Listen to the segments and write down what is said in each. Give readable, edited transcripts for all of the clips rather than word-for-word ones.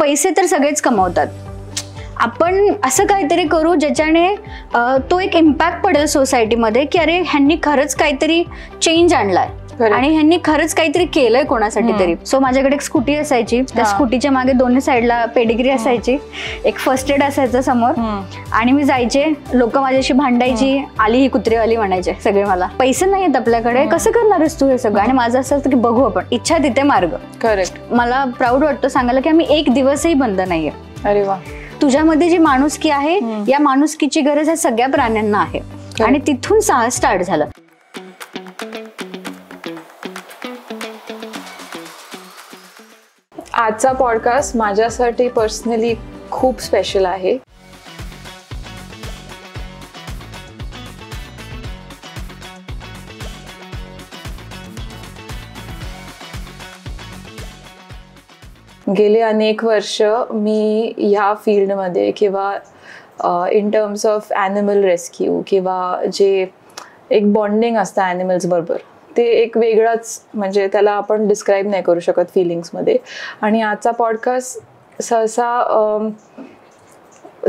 पैसे तर सगळेच कमवतात, आपण असं काहीतरी करू ज्याच्याने तो एक इम्पॅक्ट पडेल सोसायटीमध्ये की अरे ह्यांनी खरंच काहीतरी चेंज आणलाय आणि ह्यांनी खरंच काहीतरी केलंय कोणासाठी तरी. सो माझ्याकडे एक स्कूटी असायची, त्या स्कूटीच्या मागे दोन्ही साईडला पेडिग्री असायची, एक फर्स्ट एड असायचं समोर, आणि मी जायचे, लोक माझ्याशी भांडायची, आली ही कुत्रीवाली म्हणायचे सगळे मला. पैसे नाही आहेत आपल्याकडे, कसं करणारच तू हे सगळं? आणि माझं असं असतं की बघू आपण, इच्छा तिथे मार्ग. करेक्ट. मला प्राऊड वाटतं सांगायला की आम्ही एक दिवसही बंद नाहीये. अरे वा. तुझ्यामध्ये जी माणुसकी आहे, या माणुसकीची गरज ह्या सगळ्या प्राण्यांना आहे, आणि तिथून साहस स्टार्ट झालं. आजचा पॉडकास्ट माझ्यासाठी पर्सनली खूप स्पेशल आहे. गेले अनेक वर्ष मी ह्या फील्डमध्ये किंवा in terms of animal rescue किंवा जे एक बॉन्डिंग असतं ॲनिमल्स बरोबर, ते एक वेगळाच, म्हणजे त्याला आपण डिस्क्राईब नाही करू शकत फिलिंग्समध्ये. आणि आजचा पॉडकास्ट सहसा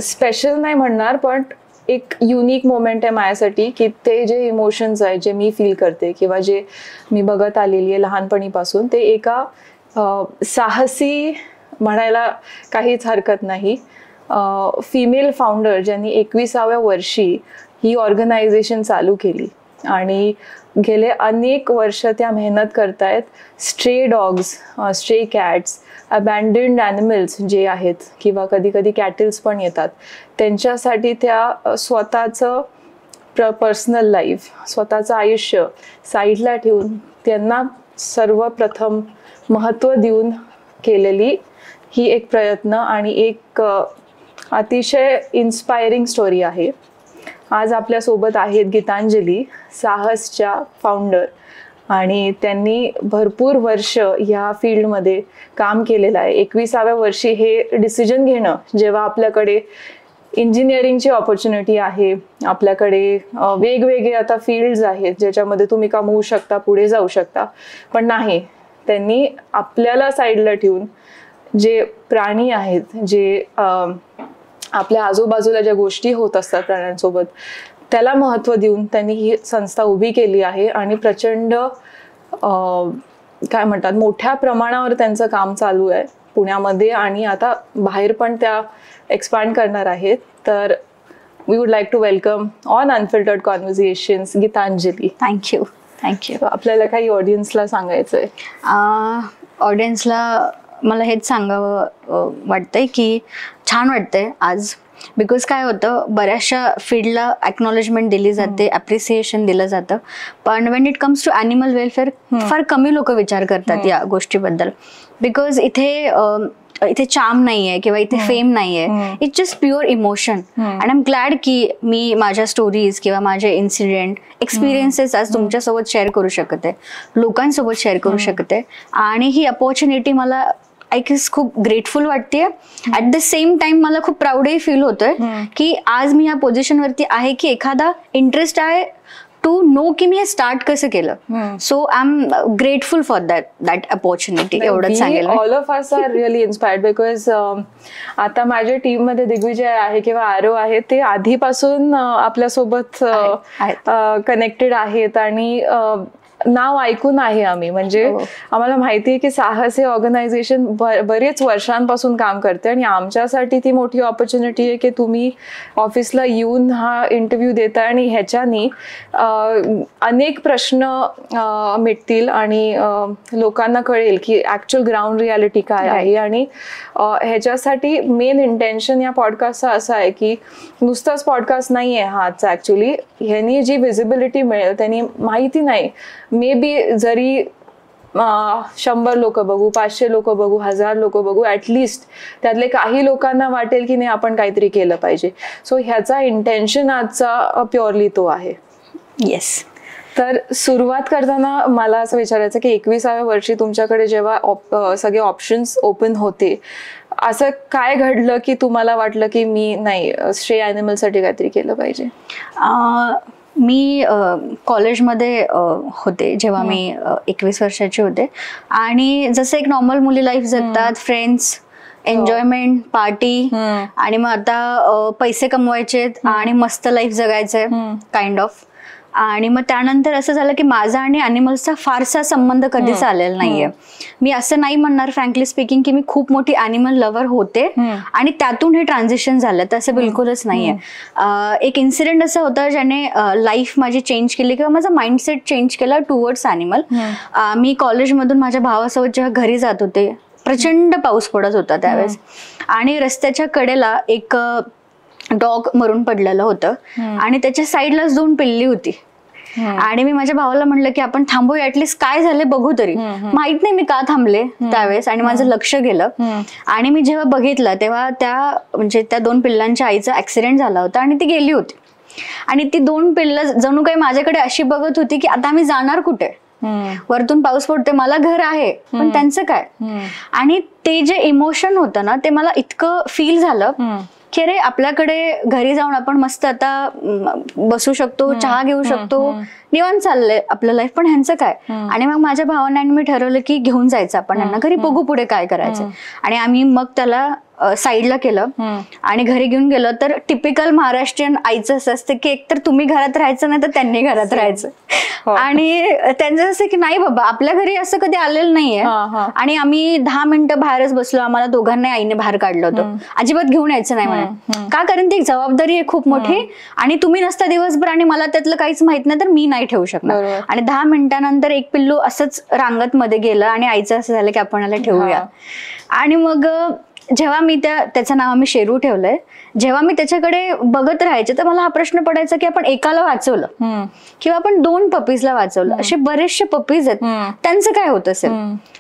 स्पेशल नाही म्हणणार, पण एक युनिक मोमेंट आहे माझ्यासाठी की ते जे इमोशन्स आहेत जे मी फील करते किंवा जे मी बघत आलेली आहे लहानपणीपासून, ते एका साहसी म्हणायला काहीच हरकत नाही फिमेल फाउंडर ज्यांनी 21व्या वर्षी ही ऑर्गनायझेशन चालू केली आणि गेले अनेक वर्ष त्या मेहनत करतायत. Stray dogs, stray cats, abandoned animals जे आहेत किंवा कधी कधी कॅटल्स पण येतात, त्यांच्यासाठी त्या स्वतःचं पर्सनल लाईफ, स्वतःचं आयुष्य साईडला ठेवून त्यांना सर्वप्रथम महत्त्व देऊन केलेली ही एक प्रयत्न आणि एक अतिशय इन्स्पायरिंग स्टोरी आहे. आज आपल्यासोबत आहेत गीतांजली, साहसच्या फाउंडर, आणि त्यांनी भरपूर वर्ष ह्या फील्डमध्ये काम केलेलं आहे. 21व्या वर्षी हे डिसिजन घेणं, जेव्हा आपल्याकडे इंजिनिअरिंगची ऑपॉर्च्युनिटी आहे, आपल्याकडे वेगवेगळे आता फील्ड्स आहेत ज्याच्यामध्ये तुम्ही कमवू शकता, पुढे जाऊ शकता, पण नाही, त्यांनी आपल्याला साईडला ठेवून जे प्राणी आहेत, जे आपल्या आजूबाजूला ज्या गोष्टी होत असतात प्राण्यांसोबत, त्याला महत्त्व देऊन त्यांनी ही संस्था उभी केली आहे. आणि प्रचंड काय म्हणतात, मोठ्या प्रमाणावर त्यांचं काम चालू आहे पुण्यामध्ये, आणि आता बाहेर पण त्या एक्सपांड करणार आहेत. तर we would like to welcome on unfiltered conversations Gitanjali. Thank you. Thank you. आपल्याला काही ऑडियन्सला सांगायचं आहे? ऑडियन्सला मला हेच सांगावं वाटतंय की छान वाटतंय आज, बिकॉज काय होतं, बऱ्याचशा फील्डला ॲक्नॉलेजमेंट दिली जाते, ॲप्रिसिएशन दिलं जातं, पण when it comes to animal welfare फार कमी लोक विचार करतात या गोष्टीबद्दल. बिकॉज इथे चार्म नाहीये किंवा इथे फेम नाहीये, it's just pure emotion. And I am glad की मी माझ्या स्टोरीज किंवा माझे इन्सिडेंट एक्सपिरियन्सेस आज तुमच्यासोबत शेअर करू शकते, लोकांसोबत शेअर करू शकते, आणि ही अपॉर्च्युनिटी मला खूप ग्रेटफुल वाटतेय. ऍट द सेम टाइम मला खूप प्राऊडही फील होतोय की आज मी या पोझिशनवरती आहे की एखादा इंटरेस्ट आहे टू नो की मी हे स्टार्ट कसं केलं. So I am grateful for that opportunity. एवढंच सांगेल. All of us are really inspired because आता माझ्या टीम मध्ये दिग्विजय आहे किंवा आरव आहे, ते आधीपासून आपल्यासोबत कनेक्टेड आहेत आणि नाव ऐकून आहे आम्ही, म्हणजे आम्हाला माहिती आहे की साहस हे ऑर्गनायझेशन बरेच वर्षांपासून काम करते, आणि आमच्यासाठी ती मोठी ऑपॉर्च्युनिटी आहे की तुम्ही ऑफिसला येऊन हा इंटरव्ह्यू देता आणि ह्याच्यानी अनेक प्रश्न मिटतील आणि लोकांना कळेल की ऍक्च्युअल ग्राउंड रियालिटी काय आहे. आणि ह्याच्यासाठी मेन इंटेन्शन या पॉडकास्टचा असं आहे की नुसताच पॉडकास्ट नाही आहे हा आजचा, ऍक्च्युली ह्यांनी जी विजिबिलिटी मिळेल, त्यांनी माहिती नाही, मे बी जरी 100 लोक बघू, 500 लोक बघू, 1000 लोक बघू, ऍटलिस्ट त्यातले काही लोकांना वाटेल की नाही आपण काहीतरी केलं पाहिजे. सो ह्याचा इंटेन्शन आजचा प्युअरली तो आहे. येस. तर सुरुवात करताना मला असं विचारायचं की 21व्या वर्षी तुमच्याकडे जेव्हा सगळे ऑप्शन्स ओपन होते, असं काय घडलं की तुम्हाला वाटलं की मी नाही स्ट्रे ॲनिमलसाठी काहीतरी केलं पाहिजे? मी कॉलेजमध्ये होते जेव्हा मी 21 वर्षाची होते, आणि जसं एक नॉर्मल मुली लाईफ जगतात, फ्रेंड्स, एन्जॉयमेंट, पार्टी, आणि मग आता पैसे कमवायचे आणि मस्त लाईफ जगायचंय काइंड ऑफ. आणि मग त्यानंतर असं झालं की माझा आणि अॅनिमल्सचा फारसा संबंध कधीच आलेला नाहीये. मी असं नाही म्हणणार फ्रँकली स्पीकिंग की मी खूप मोठी अॅनिमल लव्हर होते आणि त्यातून हे ट्रान्झिशन झालं, तसं बिलकुलच नाहीये. एक इन्सिडेंट असं होतं ज्याने लाईफ माझी चेंज केली किंवा माझा माइंडसेट चेंज केला टुवर्ड्स अॅनिमल. मी कॉलेजमधून माझ्या भावासोबत जेव्हा घरी जात होते, प्रचंड पाऊस पडत होता त्यावेळेस, आणि रस्त्याच्या कडेला एक डॉग मरून पडलेलं होतं आणि त्याच्या साईडलाच 2 पिल्ली होती. आणि मी माझ्या भावाला म्हणलं की आपण थांबूया, ऍटलीस्ट काय झाले बघू तरी. माहित नाही मी का थांबले त्यावेळेस, आणि माझं लक्ष गेलं. आणि मी जेव्हा बघितलं तेव्हा त्या 2 पिल्लांच्या आईचा ऍक्सिडेंट झाला होता आणि ती गेली होती. आणि ती 2 पिल्लं जणू काही माझ्याकडे अशी बघत होती की आता आम्ही जाणार कुठे, वरतून पाऊस पडते, मला घर आहे पण त्यांचं काय. आणि ते जे इमोशन होतं ना, ते मला इतकं फील झालं की अरे आपल्याकडे घरी जाऊन आपण मस्त आता बसू शकतो, चहा घेऊ शकतो, निवांत चाललंय आपलं लाईफ, पण ह्यांचं काय. आणि मग माझ्या भावाने आणि मी ठरवलं की घेऊन जायचं आपण यांना घरी, बघू पुढे काय करायचं. आणि आम्ही मग त्याला साईडला केलं आणि घरी घेऊन गेलो. तर टिपिकल महाराष्ट्रीयन आईचं असं असतं की एकतर तुम्ही घरात राहायचं नाही तर त्यांनी घरात राहायचं. आणि त्यांचं असं की नाही बाबा, आपल्या घरी असं कधी आलेलं नाहीये. आणि आम्ही 10 मिनिटं बाहेरच बसलो, आम्हाला दोघांना आईने बाहेर काढलं होतं, अजिबात घेऊन यायचं नाही म्हणे. का, कारण ती एक जबाबदारी आहे खूप मोठी, आणि तुम्ही नसता दिवसभर आणि मला त्यातलं काहीच माहित नाही तर मी नाही ठेवू शकणार. आणि 10 मिनिटानंतर एक पिल्लू असंच रांगत मध्ये गेलं आणि आईचं असं झालं की आपण याला ठेवूया. आणि मग जेव्हा मी त्याचं नाव आम्ही शेरू ठेवलंय, जेव्हा मी त्याच्याकडे बघत राहायचे तर मला हा प्रश्न पडायचा की आपण एकाला वाचवलं किंवा आपण 2 पपीजला वाचवलं, असे बरेचसे पपीज आहेत, त्यांचं काय होत असेल.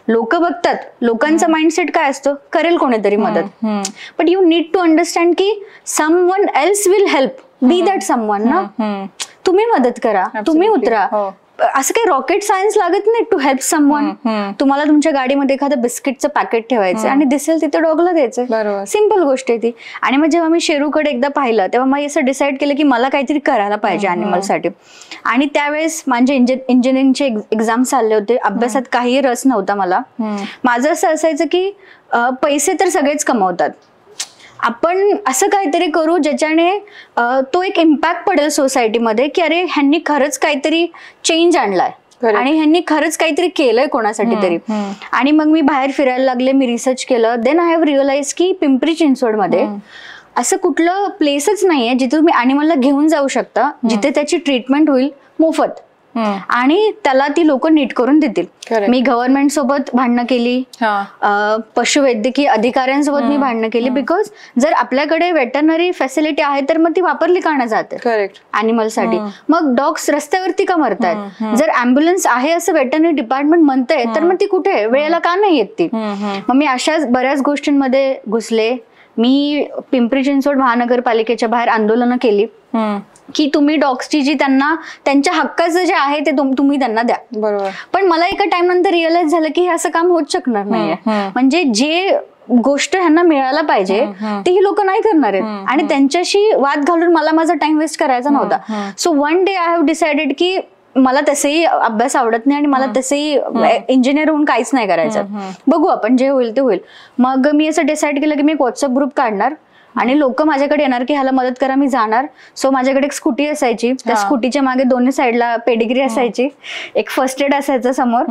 लोक बघतात, लोकांचा माइंडसेट काय असतो, करेल कोणीतरी मदत, but you need to understand की someone else will help, be that someone ना. तुम्ही मदत करा, तुम्ही उतरा. असं काही रॉकेट सायन्स लागत नाही टू हेल्प समवन. तुम्हाला तुमच्या गाडीमध्ये एखादं बिस्किटचं पॅकेट ठेवायचं आणि दिसेल तिथे डॉगला द्यायचं, सिम्पल गोष्ट आहे ती. आणि मग जेव्हा मी शेरूकडे एकदा पाहिलं तेव्हा मग असं डिसाईड केलं की मला काहीतरी करायला पाहिजे अॅनिमलसाठी. आणि त्यावेळेस माझे इंजिनिअरिंगचे एक्झाम चालले होते, अभ्यासात काही रस नव्हता मला. माझं असं असायचं की पैसे तर सगळेच कमवतात, आपण असं काहीतरी करू ज्याच्याने तो एक इम्पॅक्ट पडेल सोसायटीमध्ये की अरे ह्यांनी खरंच काहीतरी चेंज आणलाय आणि ह्यांनी खरंच काहीतरी केलंय कोणासाठी तरी. आणि मग मी बाहेर फिरायला लागले, मी रिसर्च केलं. देन आय हॅव रिअलाइज की पिंपरी चिंचवडमध्ये असं कुठलं प्लेसच नाहीये जिथे तुम्ही अॅनिमलला घेऊन जाऊ शकता, जिथे त्याची ट्रीटमेंट होईल मोफत आणि त्याला ती लोक नीट करून देतील. मी गव्हर्नमेंट सोबत भांडणं केली, पशुवैद्यकीय अधिकाऱ्यांसोबत मी भांडणं केली, बिकॉज जर आपल्याकडे वेटरनरी फॅसिलिटी आहे तर मग ती वापरली का नाही जाते अॅनिमलसाठी. मग डॉग्स रस्त्यावरती का मरतायत, जर ऍम्ब्युलन्स आहे असं वेटरनरी डिपार्टमेंट म्हणतंय तर मग ती कुठे, वेळेला का नाही येत ती. मग मी अशाच बऱ्याच गोष्टींमध्ये घुसले. मी पिंपरी चिंचवड महानगरपालिकेच्या बाहेर आंदोलनं केली की तुम्ही डॉग्सची जी त्यांना त्यांच्या हक्काचं जे आहे ते तुम्ही त्यांना द्या. बरोबर. पण मला एका टाइम नंतर रिअलाइज झालं की हे असं काम होत शकणार नाहीये. म्हणजे जे गोष्ट ह्यांना मिळायला पाहिजे ते ही लोक नाही करणार आहेत आणि त्यांच्याशी वाद घालून मला माझा टाइम वेस्ट करायचा नव्हता. So one day I have decided की मला तसंही अभ्यास आवडत नाही आणि मला तसंही इंजिनियर होऊन काहीच नाही करायचं, बघू आपण जे होईल ते होईल. मग मी असं डिसाईड केलं की मी एक व्हॉट्सअप ग्रुप काढणार आणि लोक माझ्याकडे येणार की ह्याला मदत करा, मी जाणार. सो माझ्याकडे एक स्कूटी असायची, त्या स्कूटीच्या मागे दोन्ही साईडला पेडिग्री असायची, एक फर्स्ट एड असायचं समोर.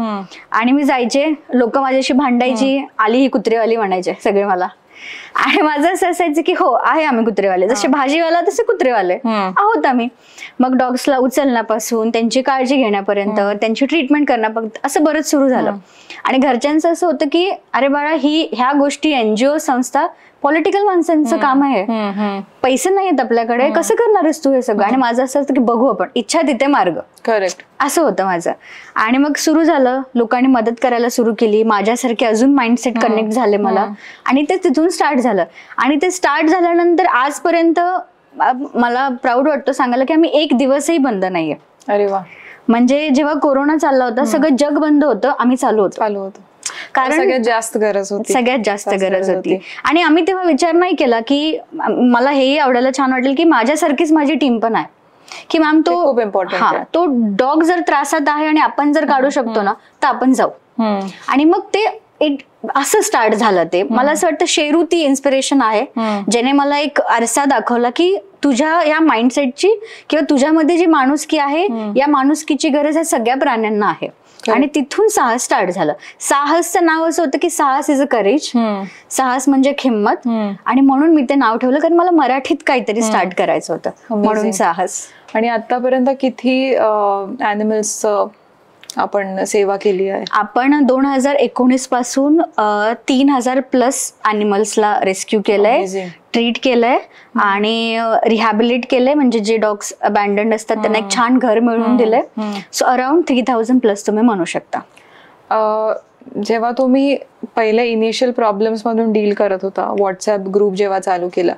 आणि मी जायचे, लोक माझ्याशी भांडायची, आली ही कुत्रेवाली म्हणायचे सगळे मला. आणि माझं असं असायचं की हो आहे आम्ही कुत्रेवाले, जसे भाजीवाला तसे कुत्रेवाले आहोत आम्ही. मग डॉग्सला उचलण्यापासून त्यांची काळजी घेण्यापर्यंत, त्यांची ट्रीटमेंट करण्यापर्यंत असं बरंच सुरू झालं. आणि घरच्यांचं असं होतं की अरे बाळा ह्या गोष्टी एनजीओ संस्था पॉलिटिकल माणसांचं काम आहे, पैसे नाही आहेत आपल्याकडे, कसं करणार आहेस तू हे सगळं. आणि माझं असं असतं की बघू आपण, इच्छा तिथे मार्ग. करेक्ट, असं होतं माझं. आणि मग सुरू झालं, लोकांनी मदत करायला सुरू केली, माझ्यासारखे अजून माइंडसेट कनेक्ट झाले मला आणि ते तिथून स्टार्ट झालं. आणि ते स्टार्ट झाल्यानंतर आजपर्यंत मला प्राऊड वाटतं सांगायला की आम्ही एक दिवसही बंद नाहीये. अरे वा. म्हणजे जेव्हा कोरोना चालला होता, सगळं जग बंद होतं, आम्ही चालू होतो. कारण सगळ्यात जास्त गरज होती. आणि आम्ही तेव्हा विचार नाही केला की मला हेही आवडायला छान वाटेल की माझ्यासारखीच माझी टीम पण आहे, की मॅम तो खूप इम्पॉर्टंट, तो डॉग जर त्रासात आहे आणि आपण जर काढू शकतो ना तर आपण जाऊ. आणि मग ते असं स्टार्ट झालं ते. मला असं वाटतं शेरू ती इन्स्पिरेशन आहे ज्याने मला एक आरसा दाखवला की तुझ्या या माइंडसेटची किंवा तुझ्यामध्ये जी माणुसकी आहे या माणुसकीची गरज या सगळ्या प्राण्यांना आहे. आणि तिथून साहस स्टार्ट झालं. साहसचं नाव असं होतं की साहस इज अ करेज. साहस म्हणजे हिंमत. आणि म्हणून मी ते नाव ठेवलं कारण मला मराठीत काहीतरी स्टार्ट करायचं होतं म्हणून साहस. आणि आतापर्यंत किती ॲनिमल्स आपण सेवा केली आहे? आपण 2019 पासून 3000+ ॲनिमल्सला रेस्क्यू केलंय, ट्रीट केलंय आणि रिहॅबिलिट केलंय. म्हणजे जे डॉग्स अबॅन्डन्ड असतात त्यांना एक छान घर मिळवून दिलंय. सो अराउंड 3000+ तुम्ही म्हणू शकता. जेव्हा तुम्ही पहिले इनिशियल प्रॉब्लेम्स मधून डील करत होता, व्हॉट्सअप ग्रुप जेव्हा चालू केला,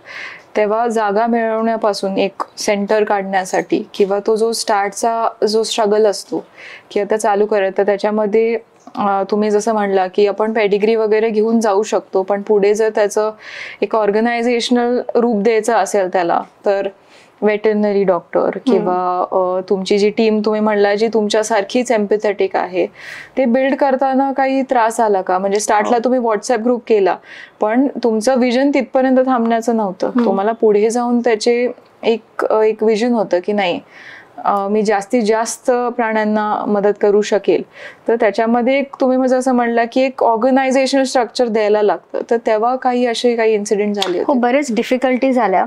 तेव्हा जागा मिळवण्यापासून एक सेंटर काढण्यासाठी किंवा तो जो स्टार्टचा जो स्ट्रगल असतो की आता चालू करत, तर त्याच्यामध्ये तुम्ही जसं म्हणला की आपण पेडिग्री वगैरे घेऊन जाऊ शकतो, पण पुढे जर त्याचं एक ऑर्गनायझेशनल रूप द्यायचं असेल त्याला, तर वेटरनरी डॉक्टर किंवा तुमची जी टीम तुम्ही म्हणला जी तुमच्यासारखीच एम्पॅथेटिक आहे, ते बिल्ड करताना काही त्रास आला का? म्हणजे स्टार्टला तुम्ही व्हॉट्सअप ग्रुप केला, पण तुमचं विजन तिथपर्यंत थांबण्याचं नव्हतं. तुम्हाला पुढे जाऊन त्याचे एक विजन होतं की नाही, मी जास्तीत जास्त प्राण्यांना मदत करू शकेल. तर त्याच्यामध्ये तुम्ही म्हणजे असं म्हणला की एक ऑर्गनायझेशनल स्ट्रक्चर द्यायला लागतं. तर तेव्हा काही इन्सिडेंट झाले? हो, बरेच डिफिकल्टीज आल्या.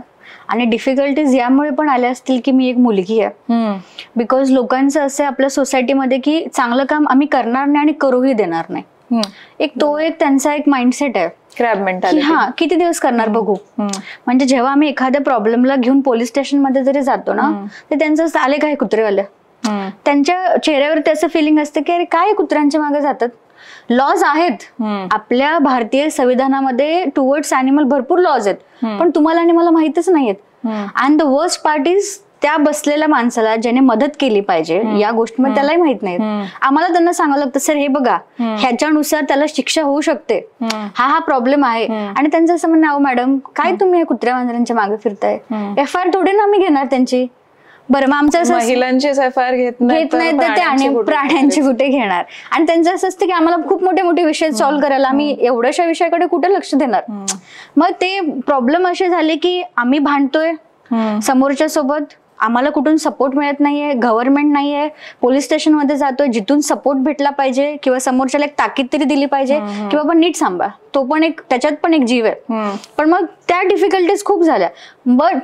आणि डिफिकल्टीज यामुळे पण आल्या असतील की मी एक मुलगी आहे. बिकॉज लोकांचं असं आहे आपल्या सोसायटीमध्ये की चांगलं काम आम्ही करणार नाही आणि करूही देणार नाही. एक त्यांचा एक माइंडसेट आहे, क्रॅब मेंटॅलिटी. हा, किती दिवस करणार बघू. म्हणजे जेव्हा आम्ही एखाद्या प्रॉब्लेमला घेऊन पोलीस स्टेशन मध्ये जरी जातो ना, तर त्यांचं आले काय कुत्रेवाले, त्यांच्या चेहऱ्यावरती असं फिलिंग असतं की अरे काय कुत्र्यांच्या मागे जातात. लॉज आहेत आपल्या भारतीय संविधानामध्ये टुवर्ड्स ॲनिमल, भरपूर लॉज आहेत, पण तुम्हाला आणि मला माहितच नाहीयेत. And the worst part is त्या बसलेल्या माणसाला ज्याने मदत केली पाहिजे या गोष्टीमध्ये त्यालाही माहित नाही. आम्हाला त्यांना सांगावं लागतं सर हे बघा ह्याच्यानुसार त्याला शिक्षा होऊ शकते, हा प्रॉब्लेम आहे. आणि त्यांचं असं म्हणणं, अहो मॅडम काय तुम्ही कुत्र्या मांजरांच्या मागे फिरताय, FIR थोडी ना आम्ही घेणार त्यांची. बरं, मग आमचं महिलांची FIR घेत नाही तर ते आणि प्राण्यांची कुठे घेणार. आणि त्यांचं असं असतं की आम्हाला खूप मोठे मोठे विषय सॉल्व्ह करायला आम्ही एवढ्याशा विषयाकडे कुठे लक्ष देणार. मग ते प्रॉब्लेम असे झाले की आम्ही भांडतोय समोरच्या सोबत, आम्हाला कुठून सपोर्ट मिळत नाहीये, गव्हर्नमेंट नाहीये, पोलीस स्टेशन मध्ये जातोय जिथून सपोर्ट भेटला पाहिजे किंवा समोरच्याला एक ताकीद तरी दिली पाहिजे की बाबा नीट सांभाळ, तो पण एक त्याच्यात पण एक जीव आहे. पण मग त्या डिफिकल्टीज खूप झाल्या.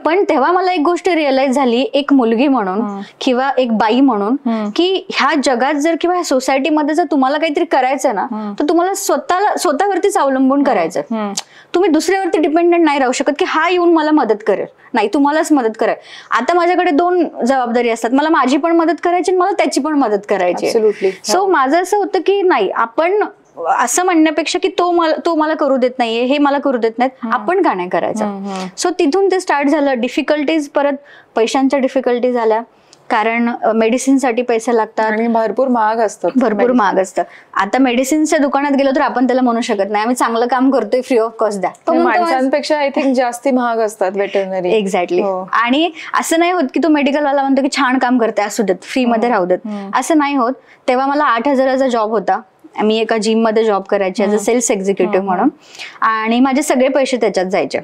पण तेव्हा मला एक गोष्ट रिअलाइज झाली, एक मुलगी म्हणून किंवा एक बाई म्हणून, की ह्या जगात जर किंवा ह्या सोसायटीमध्ये जर तुम्हाला काहीतरी करायचं ना, तर तुम्हाला स्वतःवरतीच अवलंबून करायचं. तुम्ही दुसऱ्यावरती डिपेंडेंट नाही राहू शकत की हा येऊन मला मदत करेल. नाही, तुम्हालाच मदत करेल. आता माझ्याकडे 2 जबाबदारी असतात, मला माझी पण मदत करायची आणि मला त्याची पण मदत करायची. सो माझं असं होतं की नाही, आपण असं म्हणण्यापेक्षा की तो मला करू देत नाहीये, हे मला करू देत नाहीत, आपण का नाही करायचं. सो तिथून ते स्टार्ट झालं. डिफिकल्टीज, परत पैशांच्या डिफिकल्टीज आल्या, कारण मेडिसिनसाठी पैसे लागतात आणि भरपूर महाग असतात. भरपूर महाग असतं. आता मेडिसिनच्या दुकानात गेलो तर आपण त्याला म्हणू शकत नाही आम्ही चांगलं काम करतोय, फ्री ऑफ कॉस्ट द्या. माणसांपेक्षा आय थिंक जास्ती महाग असतात वेटरनरी. एक्झॅक्टली. आणि असं नाही होत की तो मेडिकल वाला म्हणतो की छान काम करते असू देत, फ्री मध्ये राहू देत, असं नाही होत. तेव्हा मला 8,000चा जॉब होता. मी एका जिम मध्ये जॉब करायचे ऍज अ सेल्स एक्झिक्युटिव्ह म्हणून, आणि माझे सगळे पैसे त्याच्यात जायचे.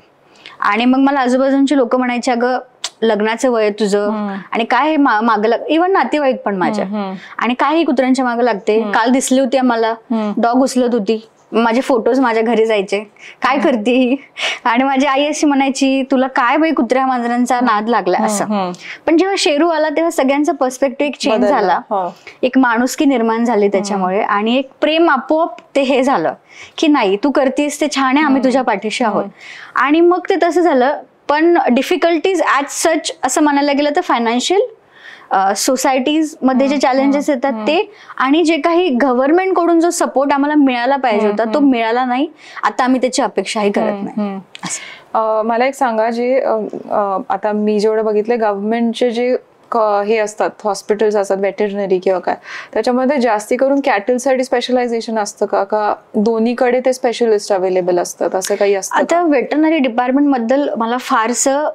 आणि मग मला आजूबाजूची लोक म्हणायचे अगं लग्नाचं वय तुझं आणि काय मागं इव्हन नातेवाईक पण माझ्या, आणि काय कुत्र्यांच्या मागं लागते, काल दिसली होती आम्हाला डॉग उचलत होती, माझे फोटोज माझ्या घरी जायचे, काय करते ही. आणि माझी आई अशी म्हणायची तुला काय बाई कुत्र्या मांजरांचा नाद लागला असं. पण जेव्हा शेरू आला तेव्हा सगळ्यांचा पर्स्पेक्टिव्ह एक चेंज झाला, एक माणुसकी निर्माण झाली त्याच्यामुळे, आणि एक प्रेम आपोआप ते हे झालं की नाही तू करतेस ते छान आहे, आम्ही तुझ्या पाठीशी आहोत. आणि मग ते तसं झालं. पण डिफिकल्टीज ॲज सच असं म्हणायला गेलं तर फायनान्शियल, सोसायटीज मध्ये जे चॅलेंजेस येतात ते, आणि जे काही गव्हर्नमेंट कडून जो सपोर्ट आम्हाला मिळाला पाहिजे होता तो मिळाला नाही. आता आम्ही त्याची अपेक्षाही करत नाही. मला एक सांगा, जे आता मी जेवढं बघितलंय गव्हर्नमेंटचे जे हे असतात हॉस्पिटल्स असतात व्हेटरनरी किंवा काय, त्याच्यामध्ये जास्ती करून कॅटलसाठी स्पेशलायझेशन असतं का दोन्हीकडे ते स्पेशलिस्ट अवेलेबल असतात, असं काही असतं? आता व्हेटरनरी डिपार्टमेंट बद्दल मला फारसं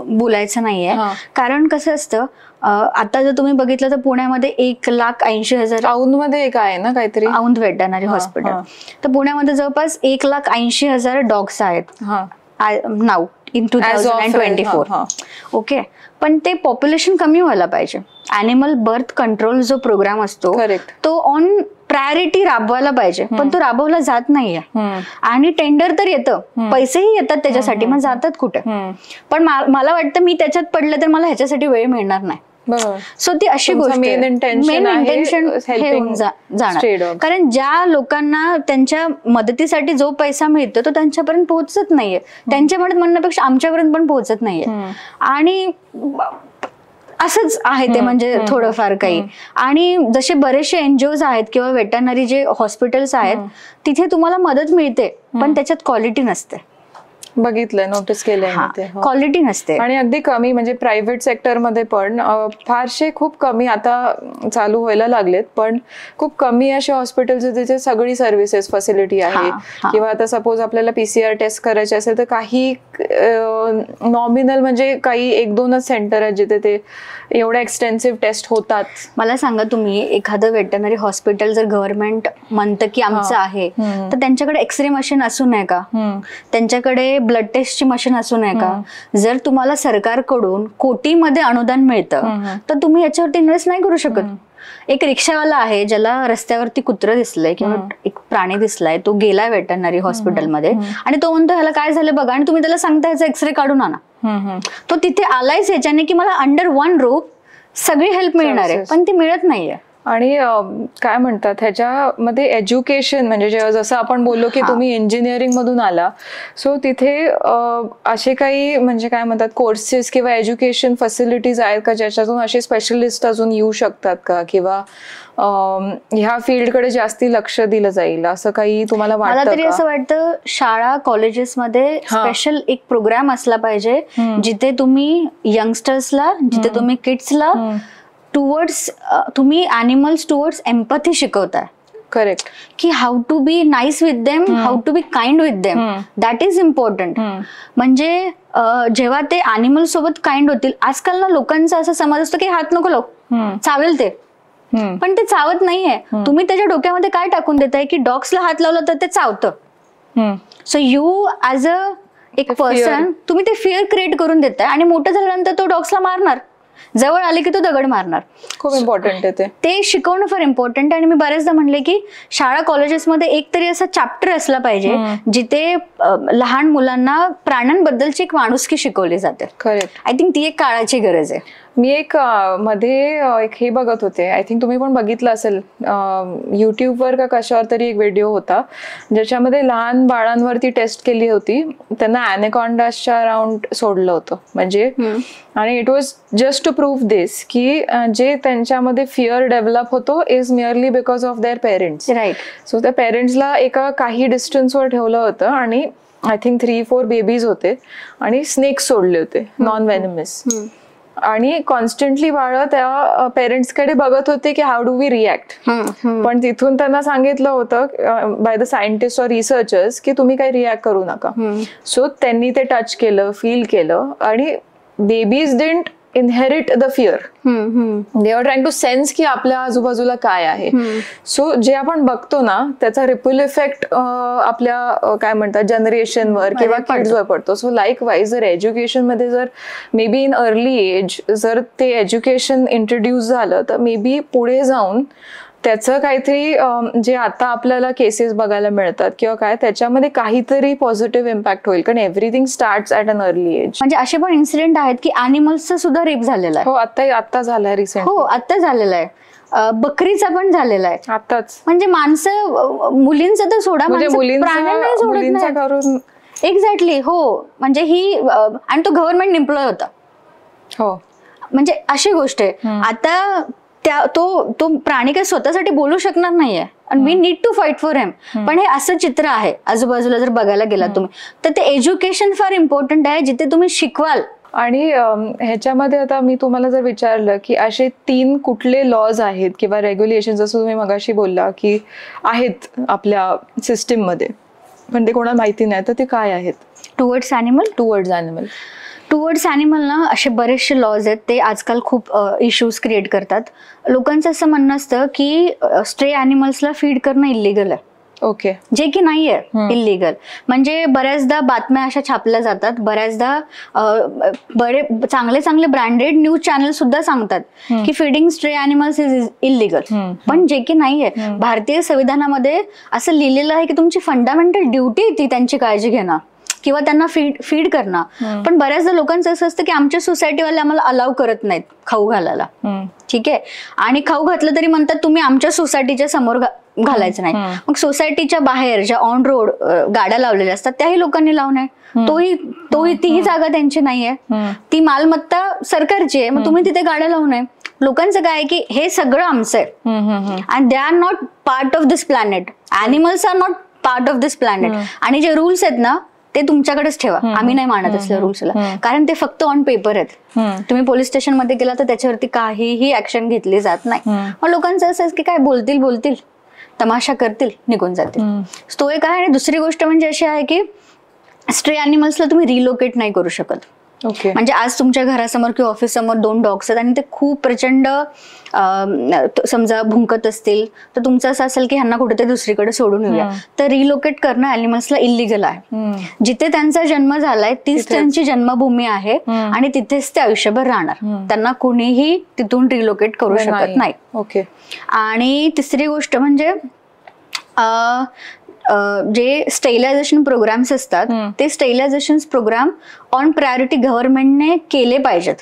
बोलायचं नाहीये, कारण कसं असतं आता जर तुम्ही बघितलं तर पुण्यामध्ये 1,80,000 औंधमध्ये एक आहे ना काहीतरी, औंध व्हेटरनरी हॉस्पिटल, तर पुण्यामध्ये जवळपास 1,80,000 डॉग्स आहेत नाव इन 2024. ओके, पण ते पॉप्युलेशन कमी व्हायला पाहिजे. ॲनिमल बर्थ कंट्रोल जो प्रोग्राम असतो तो ऑन प्रायोरिटी राबवायला पाहिजे, पण तो राबवला जात नाहीये. आणि टेंडर तर येतं, पैसेही येतात त्याच्यासाठी, मग जातात कुठे? पण मला वाटतं मी त्याच्यात पडलं तर मला ह्याच्यासाठी वेळ मिळणार नाही. सो ती अशी गोष्ट मेन इंटेन्शन हे होऊन जाणार, कारण ज्या लोकांना त्यांच्या मदतीसाठी जो पैसा मिळतो तो त्यांच्यापर्यंत पोहोचत नाहीये, त्यांच्यापर्यंत म्हणण्यापेक्षा आमच्यापर्यंत पण पोहोचत नाहीये. आणि असंच आहे ते, म्हणजे थोडंफार काही. आणि जसे बरेचसे एनजीओज आहेत किंवा वेटरनरी जे हॉस्पिटल्स आहेत तिथे तुम्हाला मदत मिळते, पण त्याच्यात क्वालिटी नसते. बघितलंय, नोटीस केलंय, क्वालिटी नसते. आणि अगदी कमी, म्हणजे प्रायव्हेट सेक्टरमध्ये पण फारसे खूप कमी आता चालू व्हायला लागलेत, पण खूप कमी असे हॉस्पिटल्स जिथे सगळी सर्व्हिसेस फॅसिलिटी आहे. किंवा आता सपोज आपल्याला PCR टेस्ट करायचे असेल तर काही नॉमिनल, म्हणजे काही 1-2च सेंटर आहेत जिथे ते एवढ्या एक्सटेन्सिव्ह टेस्ट होतात. मला सांगा, तुम्ही एखादं वेटरनरी हॉस्पिटल जर गव्हर्नमेंट म्हणतं की आमचं आहे, तर त्यांच्याकडे एक्सरे मशीन असू नये का? त्यांच्याकडे ब्लड टेस्टची मशीन असू नये का? जर तुम्हाला सरकारकडून कोटीमध्ये अनुदान मिळतं तर तुम्ही याच्यावरती इन्व्हेस्ट नाही करू शकत. एक रिक्षावाला आहे ज्याला रस्त्यावरती कुत्रं दिसलंय किंवा एक प्राणी दिसलाय, तो गेलाय वेटरनरी हॉस्पिटलमध्ये आणि तो म्हणतो ह्याला काय झालं बघा, आणि तुम्ही त्याला सांगता ह्याचा एक्सरे काढून आणा. तो तिथे आलायच ह्याच्याने की मला अंडर वन रूफ सगळी हेल्प मिळणार आहे, पण ती मिळत नाहीये. आणि काय म्हणतात ह्याच्यामध्ये एज्युकेशन, म्हणजे जसं आपण बोललो की तुम्ही इंजिनिअरिंग मधून आला, सो तिथे असे काही म्हणजे काय म्हणतात कोर्सेस किंवा एज्युकेशन फॅसिलिटीज आहेत का ज्याच्यातून असे स्पेशलिस्ट अजून येऊ शकतात का, किंवा ह्या फील्डकडे जास्ती लक्ष दिलं जाईल असं काही तुम्हाला वाटतं? मला तरी असं वाटतं शाळा कॉलेजेसमध्ये स्पेशल एक प्रोग्राम असला पाहिजे जिथे तुम्ही यंगस्टर्सला, जिथे तुम्ही किड्सला टुवर्ड्स तुम्ही ॲनिमल्स टुवर्ड्स एम्पॅथी शिकवताय. करेक्ट, की how to be nice with them, how to be kind with them, that is important. म्हणजे जेव्हा ते ॲनिमल सोबत काइंड होतील, आजकाल ना लोकांचा असा समज असतो की हात नको लावू, चावेल ते, पण ते चावत नाहीये. तुम्ही त्याच्या डोक्यामध्ये काय टाकून देताय की डॉग्सला हात लावलं तर ते चावतं. सो यू ऍज अ एक पर्सन तुम्ही ते फिअर क्रिएट करून देताय, आणि मोठं झाल्यानंतर तो डॉग्सला मारणार, जवळ आले की तो दगड मारणार. खूप इम्पॉर्टंट आहे ते शिकवणं फार इम्पॉर्टंट आहे. आणि मी बरेचदा म्हणले की शाळा कॉलेजेसमध्ये एक तरी असा चॅप्टर असला पाहिजे जिथे लहान मुलांना प्राण्यांबद्दलची एक माणुसकी शिकवली जाते. करेक्ट, आय थिंक ती एक काळाची गरज आहे. मी एक मध्ये एक हे बघत होते, आय थिंक तुम्ही पण बघितलं असेल, युट्यूबवर का कशावर तरी एक व्हिडिओ होता ज्याच्यामध्ये लहान बाळांवरती टेस्ट केली होती, त्यांना ॲनेकॉन्डासच्या अराउंड सोडलं होतं म्हणजे, आणि it was just to prove this की जे त्यांच्यामध्ये फिअर डेव्हलप होतो is merely because of their parents. Right. So त्या पेरेंट्सला एका काही डिस्टन्सवर ठेवलं होतं आणि आय थिंक 3-4 बेबीज होते आणि स्नेक्स सोडले होते नॉन व्हेनमस, आणि कॉन्स्टंटली बाळ त्या पेरेंट्सकडे बघत होते की हाऊ डू वी रिॲक्ट. पण तिथून त्यांना सांगितलं होतं बाय द सायंटिस्ट और रिसर्चर्स की तुम्ही काही रिॲक्ट करू नका. सो त्यांनी ते टच केलं, फील केलं, आणि babies didn't inherit the fear, they are trying to sense की आपल्या आजूबाजूला काय आहे. सो जे आपण बघतो ना त्याचा रिपल इफेक्ट आपल्या काय म्हणतात जनरेशनवर किंवा किड्सवर पडतो. सो लाईक वाईज जर एज्युकेशन मध्ये जर maybe in early age जर ते एज्युकेशन इंट्रोड्यूस झालं तर मे बी पुढे जाऊन त्याचं काहीतरी जे आता आपल्याला केसेस बघायला मिळतात किंवा काय त्याच्यामध्ये काहीतरी पॉझिटिव्ह इम्पॅक्ट होईल, कारण everything starts at an early age. म्हणजे असे पण इन्सिडेंट आहेत की ॲनिमल्सचा सुद्धा रेप झालेला आहे. हो, आता झालाय रिसेंट. हो, आता झालेला आहे. बकरीचा पण झालेला आहे आताच. म्हणजे माणसं मुलींचं तर सोडा, प्राण्यांना सोडत नाही. एक्झॅक्टली. हो, म्हणजे ही, आणि तो गव्हर्नमेंट एम्प्लॉय होता. हो, म्हणजे अशी गोष्ट आहे. आता तो प्राणी काही स्वतःसाठी बोलू शकणार नाहीये, आणि we need to fight for him. पण हे असं चित्र आहे आजूबाजूला जर बघायला गेला तुम्ही तर ते एज्युकेशन फार इम्पॉर्टंट आहे, जिथे तुम्ही शिकवाल आणि ह्याच्यामध्ये आता मी तुम्हाला जर विचारलं की असे 3 कुठले लॉज आहेत किंवा रेग्युलेशन, जसं तुम्ही मगाशी बोलला की आहेत आपल्या सिस्टीममध्ये पण ते कोणाला माहिती नाही, तर ते काय आहेत? टुवर्ड्स ॲनिमल टुवर्ड्स ॲनिमल ना असे बरेचसे लॉज आहेत, ते आजकाल खूप इश्यूज क्रिएट करतात. लोकांचं असं म्हणणं असतं की स्ट्रे ॲनिमल्सला फीड करणं इलिगल आहे. ओके. जे की नाहीये इलिगल. म्हणजे बऱ्याचदा बातम्या अशा छापल्या जातात, बऱ्याचदा बरे चांगले चांगले ब्रँडेड न्यूज चॅनल सुद्धा सांगतात की feeding stray animals is illegal. पण जे की नाहीये. भारतीय संविधानामध्ये असं लिहिलेलं आहे की तुमची फंडामेंटल ड्युटी ती त्यांची काळजी घेणं किंवा त्यांना फीड करणं. पण बऱ्याचदा लोकांचं असं असतं की आमच्या सोसायटीवाले आम्हाला अलाव करत नाहीत खाऊ घालायला. ठीक आहे. आणि खाऊ घातलं तरी म्हणतात तुम्ही आमच्या सोसायटीच्या समोर घालायचं नाही. मग सोसायटीच्या बाहेर ज्या ऑन रोड गाड्या लावलेल्या असतात त्याही लोकांनी लावू नये. तीही जागा त्यांची नाहीये, ती मालमत्ता सरकारची आहे, मग तुम्ही तिथे गाड्या लावू नये. लोकांचं काय की हे सगळं आमचं आहे and they are not part of this planet. Animals are not part of this planet. आणि जे रूल्स आहेत ना ते तुमच्याकडेच ठेवा. आम्ही नाही मानत असल्या रूल्सला, कारण ते फक्त ऑन पेपर आहेत. तुम्ही पोलीस स्टेशन मध्ये गेला तर त्याच्यावरती काहीही ऍक्शन घेतली जात नाही. मग लोकांचं असं की काय बोलतील तमाशा करतील, निघून जातील. तो एक आहे. आणि दुसरी गोष्ट म्हणजे अशी आहे की स्ट्रे ॲनिमल्सला तुम्ही रिलोकेट नाही करू शकत. म्हणजे आज तुमच्या घरासमोर किंवा ऑफिस समोर 2 डॉग्स आहेत आणि ते खूप प्रचंड समजा भुंकत असतील, तर तुमचं असं असेल की ह्यांना कुठेतरी दुसरीकडे सोडून येऊया, तर रिलोकेट करणं ॲनिमल्सला इलिगल आहे. जिथे त्यांचा जन्म झालाय तीच त्यांची जन्मभूमी आहे आणि तिथेच ते आयुष्यभर राहणार. त्यांना कुणीही तिथून रिलोकेट करू शकत नाही. ओके. आणि तिसरी गोष्ट म्हणजे जे स्टेरिलायझेशन प्रोग्राम्स असतात ते स्टेरिलायझेशन प्रोग्राम ऑन प्रायोरिटी गव्हर्नमेंटने केले पाहिजेत,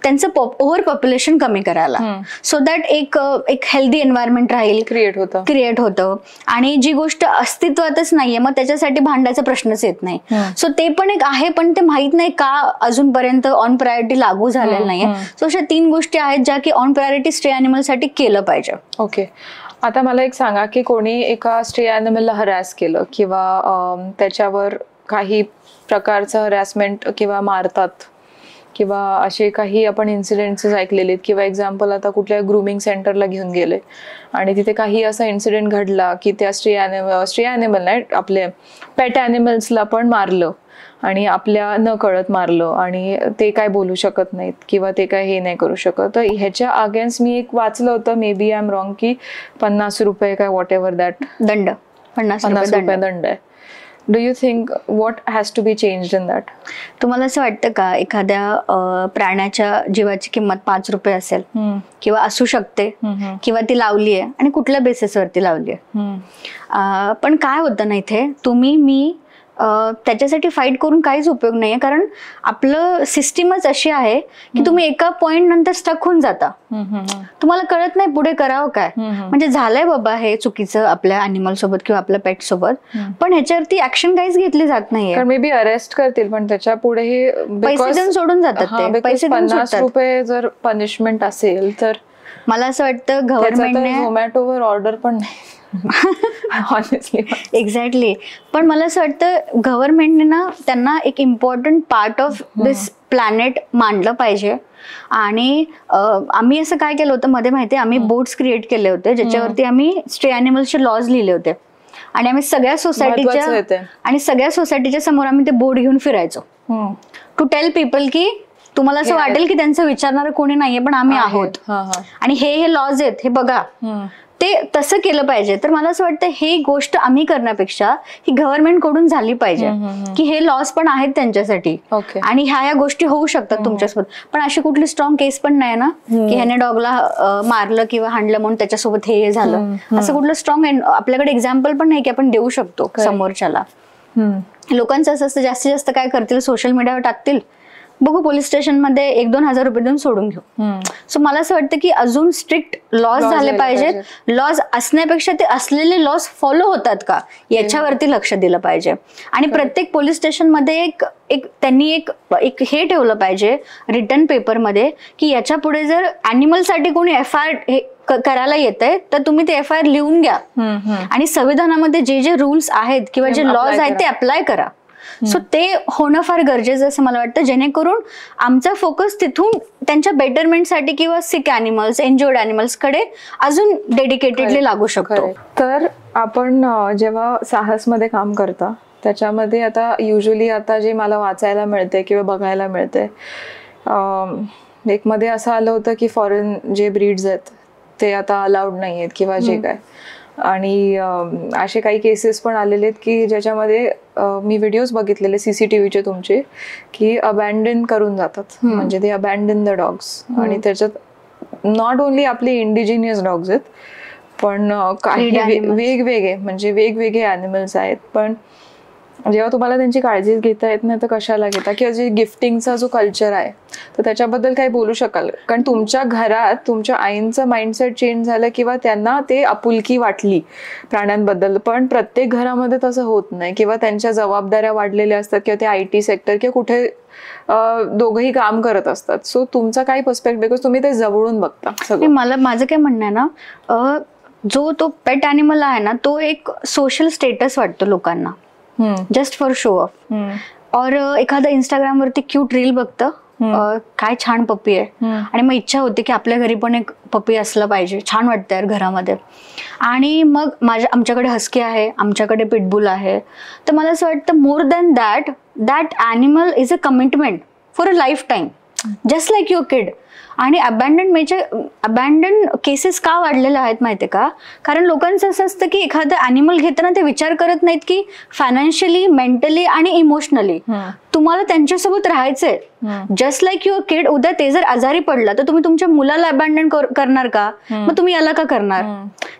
त्यांचं ओव्हर पॉप्युलेशन कमी करायला, सो दॅट एक हेल्दी एन्व्हायरमेंट राहील, क्रिएट होतं. आणि जी गोष्ट अस्तित्वातच नाहीये मग त्याच्यासाठी भांडायचा प्रश्नच येत नाही. सो ते पण एक आहे, पण ते माहित नाही का अजूनपर्यंत ऑन प्रायोरिटी लागू झालेलं नाहीये. सो अशा 3 गोष्टी आहेत ज्या की ऑन प्रायोरिटी स्ट्रे ॲनिमलसाठी केलं पाहिजे. ओके. आता मला एक सांगा की कोणी एका स्ट्रे ॲनिमलला हरॅस केलं किंवा त्याच्यावर काही प्रकारचं हरॅसमेंट किंवा मारतात किंवा असे काही आपण इन्सिडेंट्स ऐकलेले, किंवा एक्झाम्पल आता कुठल्या ग्रूमिंग सेंटरला घेऊन गेले आणि तिथे काही असा इन्सिडेंट घडला की त्या स्ट्रे ॲनिमल नाही आपले पेट ॲनिमल्सला पण मारलं आणि आपल्या न कळत मारलं आणि ते काय बोलू शकत नाहीत किंवा ते काय हे नाही करू शकत. तर ह्याच्या अगेन्स्ट मी एक वाचलं होतं, maybe I am wrong, की 50 रुपये काय वॉट एव्हर दॅट दंड, 50 रुपये दंड आहे. Do you think what has to be changed in that? तुम्हाला असं वाटतं का एखाद्या प्राण्याच्या जीवाची किंमत 5 रुपये असेल किंवा असू शकते किंवा ती लावली आहे आणि कुठल्या बेसिसवरती लावली आहे? पण काय होतं ना इथे, तुम्ही मी त्याच्यासाठी फाईट करून काहीच उपयोग नाहीये, कारण आपलं सिस्टीमच अशी आहे की तुम्ही एका पॉइंट नंतर स्टक होऊन जाता. तुम्हाला कळत नाही पुढे करावं काय. म्हणजे झालंय बाबा हे चुकीचं आपल्या ॲनिमल सोबत किंवा आपल्या पेट सोबत, पण ह्याच्यावरती ऍक्शन काहीच घेतली जात नाहीये. मे बी अरेस्ट करतील पण त्याच्या पुढे पैसे देऊन सोडून जातात ते. पैसे 50 रुपये जर पनिशमेंट असेल तर मला असं वाटतं गव्हर्नमेंटने झोमॅटोवर ऑर्डर पण नाही. एक्झॅक्टली. पण मला असं वाटतं गव्हर्नमेंटने ना त्यांना एक important part of this planet मांडलं पाहिजे. आणि आम्ही असं काय केलं होतं मध्ये माहितीये, आम्ही बोर्ड्स क्रिएट केले होते ज्याच्यावरती आम्ही स्ट्रे ॲनिमल्सचे लॉज लिहिले होते आणि आम्ही सगळ्या सोसायटीच्या समोर आम्ही ते बोर्ड घेऊन फिरायचो टू टेल पीपल की तुम्हाला असं वाटेल की त्यांचं विचारणारं कोणी नाहीये पण आम्ही आहोत आणि हे लॉज आहेत हे बघा. ते तसं केलं पाहिजे. तर मला असं वाटतं ही गोष्ट आम्ही करण्यापेक्षा ही गव्हर्नमेंट कडून झाली पाहिजे की हे लॉस पण आहेत त्यांच्यासाठी आणि ह्या गोष्टी होऊ शकतात तुमच्यासोबत. पण अशी कुठली स्ट्रॉंग केस पण नाही ना की ह्याने डॉगला मारलं किंवा हाणलं म्हणून त्याच्यासोबत हे झालं. असं कुठलं स्ट्रॉंग आपल्याकडे एक्झाम्पल पण नाही की आपण देऊ शकतो समोरच्याला. लोकांचं असं असतं जास्तीत जास्त काय करतील, सोशल मीडियावर टाकतील, बघू पोलीस स्टेशन मध्ये 1-2 हजार रुपये देऊन सोडून घेऊ. सो मला असं वाटतं की अजून स्ट्रिक्ट लॉज झाले पाहिजेत. लॉज असण्यापेक्षा ते असलेले लॉज फॉलो होतात का याच्यावरती लक्ष दिलं पाहिजे. आणि प्रत्येक पोलीस स्टेशन मध्ये एक त्यांनी एक हे ठेवलं पाहिजे रिटर्न पेपर मध्ये की याच्या पुढे जर ॲनिमल साठी कोणी FIR करायला येतंय तर तुम्ही ते FIR लिहून घ्या आणि संविधानामध्ये जे रूल्स आहेत किंवा जे लॉज आहेत ते अप्लाय करा. सो ते होणं फार गरजेचं असं मला वाटतं, जेणेकरून आमचा फोकस तिथून त्यांच्या बेटरमेंटसाठी किंवा सिक ॲनिमल्स, इंजर्ड ॲनिमल्स कडे अजून डेडिकेटेडली लागू शकतो. तर आपण जेव्हा साहसमध्ये काम करता त्याच्यामध्ये आता युजली आता जे मला वाचायला मिळते किंवा बघायला मिळते, एक मध्ये असं आलं होतं की फॉरेन जे ब्रीड्स आहेत ते आता अलाउड नाही आहेत किंवा जे काय, आणि असे काही केसेस पण आलेले आहेत की ज्याच्यामध्ये मी व्हिडिओज बघितलेले CCTVचे तुमचे, की अबॅन्डन करून जातात, म्हणजे ते अबॅन्डन द डॉग्स. आणि त्याच्यात नॉट ओन्ली आपले इंडिजिनियस डॉग्स आहेत, पण काही वेगवेगळे म्हणजे वेगवेगळे ॲनिमल्स आहेत. पण जेव्हा तुम्हाला त्यांची काळजी घेता येत नाही तर कशाला घेता, किंवा जे गिफ्टिंगचा जो कल्चर आहे तर त्याच्याबद्दल काही बोलू शकाल? कारण तुमच्या घरात तुमच्या आईंचं माइंडसेट चेंज झालं किंवा त्यांना ते आपुलकी वाटली प्राण्यांबद्दल, पण प्रत्येक घरामध्ये तसं होत नाही, किंवा त्यांच्या जबाबदाऱ्या वाढलेल्या असतात, किंवा ते IT सेक्टर किंवा कुठे दोघंही काम करत असतात. सो तुमचा काय पर्स्पेक्टिव्ह, बिकॉज तुम्ही ते जवळून बघता सगळं. माझं काय म्हणणं आहे ना, जो तो पेट ॲनिमल आहे ना, तो एक सोशल स्टेटस वाटतो लोकांना, जस्ट फॉर शो ऑफ. और एखादं इंस्टाग्राम वरती क्यूट रील बघतं, काय छान पप्पी आहे, आणि मग इच्छा होती की आपल्या घरी पण एक पप्पी असलं पाहिजे, छान वाटतं यार घरामध्ये. आणि मग आमच्याकडे हस्की आहे, आमच्याकडे पिटबुल आहे. तर मला असं वाटतं more than that animal is a commitment for a lifetime, just like your kid. आणि अबॅन्डन केसेस का वाढलेल्या आहेत माहितीये का? कारण लोकांचं असं असतं की एखादं ॲनिमल घेताना ते विचार करत नाहीत की फायनान्शियली, मेंटली आणि इमोशनली तुम्हाला त्यांच्यासोबत राहायचंय, जस्ट लाईक युअर किड. उद्या ते जर आजारी पडला तर तुम्ही तुमच्या मुलाला अबॅन्डन करणार का? मग तुम्ही याला का करणार?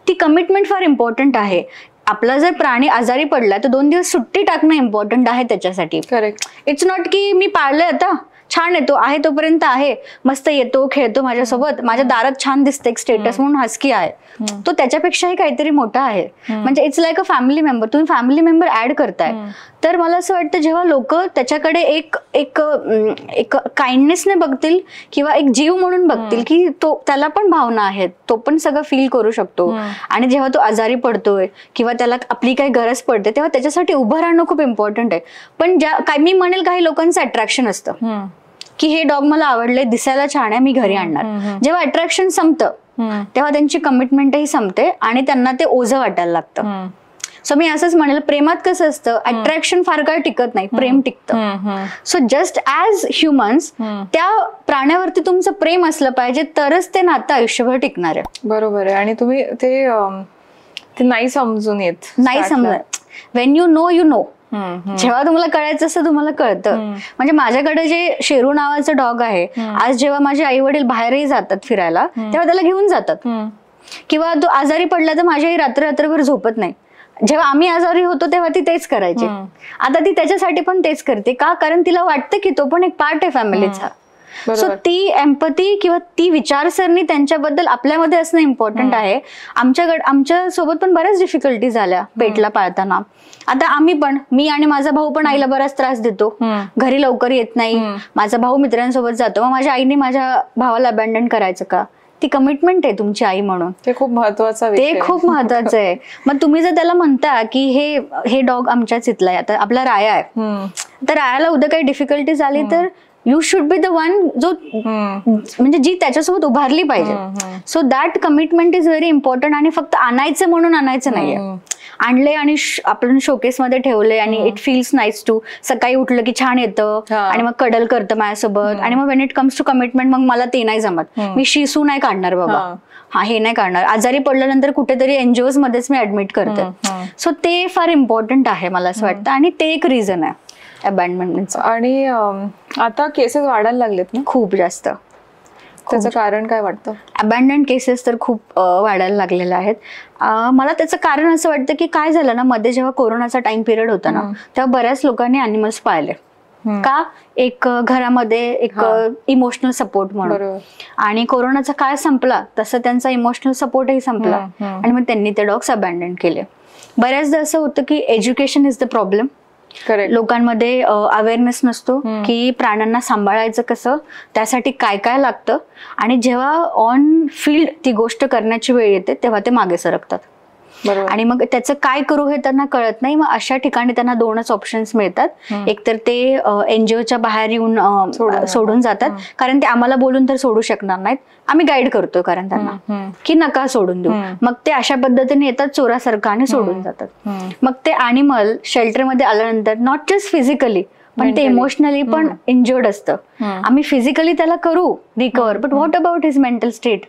ती कमिटमेंट फार इम्पॉर्टंट आहे. आपला जर प्राणी आजारी पडला तर 2 दिवस सुट्टी टाकणं इम्पॉर्टंट आहे त्याच्यासाठी. करेक्ट. इट्स नॉट की मी पाळलंय आता, छान येतो आहे तोपर्यंत आहे, मस्त येतो खेळतो माझ्यासोबत, माझ्या दारात छान दिसते, एक स्टेटस म्हणून हस्की आहे, तो त्याच्यापेक्षाही काहीतरी मोठा आहे. म्हणजे it's like a family member, तुम्ही फॅमिली मेंबर ऍड करताय. तर मला असं वाटतं जेव्हा लोक त्याच्याकडे एक काइंडनेसने बघतील किंवा एक जीव म्हणून बघतील की त्याला पण भावना आहेत, तो पण सगळं फील करू शकतो, आणि जेव्हा तो आजारी पडतोय किंवा त्याला आपली काही गरज पडते तेव्हा त्याच्यासाठी उभं राहणं खूप इम्पॉर्टंट आहे. पण मी म्हणेल काही लोकांचं अट्रॅक्शन असतं की हे डॉग मला आवडले, दिसायला छान आहे, मी घरी आणणार. जेव्हा अट्रॅक्शन संपतं तेव्हा त्यांची कमिटमेंटही संपते आणि त्यांना ते ओझं वाटायला लागतं. सो मी असंच म्हणेल, प्रेमात कसं असतं, अट्रॅक्शन फार काळ टिकत नाही, प्रेम टिकतं. सो जस्ट ॲज ह्युमन्स त्या प्राण्यावरती तुमचं प्रेम असलं पाहिजे, तरच ते नातं आयुष्यभर टिकणार आहे. बरोबर आहे. आणि तुम्ही ते नाही समजून येत, नाही समजत. Wien you know, you know. जेव्हा तुम्हाला कळायचं असतं तुम्हाला कळतं. म्हणजे माझ्याकडे जे शेरू नावाचं डॉग आहे, आज जेव्हा माझे आई वडील बाहेरही जातात फिरायला तेव्हा त्याला घेऊन जातात, किंवा तो आजारी पडला तर माझी आई रात्रभर झोपत नाही. जेव्हा आम्ही आजारी होतो तेव्हा ती तेच करायची. आता ती त्याच्यासाठी पण तेच करते का? कारण तिला वाटतं की तो पण एक पार्ट आहे फॅमिलीचा. सो ती एम्पथी किंवा ती विचारसरणी त्यांच्याबद्दल आपल्यामध्ये असणं इम्पॉर्टंट आहे. आमच्या सोबत पण बऱ्याच डिफिकल्टीज आल्या पेटला पाळताना. आता मी आणि माझा भाऊ पण आईला बराच त्रास देतो, घरी लवकर येत नाही, माझा भाऊ मित्रांसोबत जातो, मग माझ्या आईने माझ्या भावाला अबॅन्डन करायचं का? ती कमिटमेंट आहे तुमची आई म्हणून, ते खूप महत्वाचं आहे. मग तुम्ही जर त्याला म्हणता की हे डॉग आमच्याच इथला आहे, आता आपला राया आहे, तर रायाला उद्या काही डिफिकल्टीज आली तर you should be the one जो म्हणजे जी त्याच्यासोबत उभारली पाहिजे. So that commitment is very important. आणि फक्त आणायचं म्हणून आणायचं नाहीये. आणले आणि आपण शोकेस मध्ये ठेवले आणि इट फील्स नाईस टू, सकाळी उठलं की छान येतं आणि मग कडल करतं माझ्यासोबत. आणि मग when it comes to commitment मग मला ते नाही जमत, मी शिसू नाही काढणार बाबा, हे नाही काढणार. आजारी पडल्यानंतर कुठेतरी एनजीओज मध्येच मी ऍडमिट करते. सो ते फार इम्पॉर्टंट आहे मला असं वाटतं, आणि ते एक रिझन आहे अबॅन्डमेंटचं. आणि आता केसेस वाढायला लागलेत ना खूप जास्त. त्याचं कारण काय वाटतं? अबॅन्डन केसेस तर खूप वाढायला लागलेल्या आहेत. मला त्याचं कारण असं वाटतं की काय झालं ना, मध्ये जेव्हा कोरोनाचा टाइम पिरियड होता ना, तेव्हा बऱ्याच लोकांनी अॅनिमल्स पाळले. का? एक घरामध्ये एक इमोशनल सपोर्ट म्हणून. आणि कोरोनाचा काळ संपला तसं त्यांचा इमोशनल सपोर्टही संपला, आणि मग त्यांनी ते डॉग्स अबॅन्डन केले. बऱ्याचदा असं होतं की एज्युकेशन इज द प्रॉब्लेम. लोकांमध्ये अवेअरनेस नसतो की प्राण्यांना सांभाळायचं कसं, त्यासाठी काय काय लागतं, आणि जेव्हा ऑन फील्ड ती गोष्ट करण्याची वेळ येते तेव्हा ते मागे सरकतात. बरोबर. आणि मग त्याचं काय करू हे त्यांना कळत नाही. मग अशा ठिकाणी त्यांना दोनच ऑप्शन्स मिळतात. एकतर ते एनजीओच्या बाहेर येऊन सोडून जातात, कारण ते आम्हाला बोलून तर सोडू शकणार नाहीत, आम्ही गाईड करतो कारण त्यांना की नका सोडून देऊ. मग ते अशा पद्धतीने येतात चोरासारखं आणि सोडून जातात. मग ते ॲनिमल शेल्टरमध्ये आल्यानंतर नॉट जस्ट फिजिकली पण ते इमोशनली पण इंजर्ड असतं. आम्ही फिजिकली त्याला करू recover, but what about his mental state.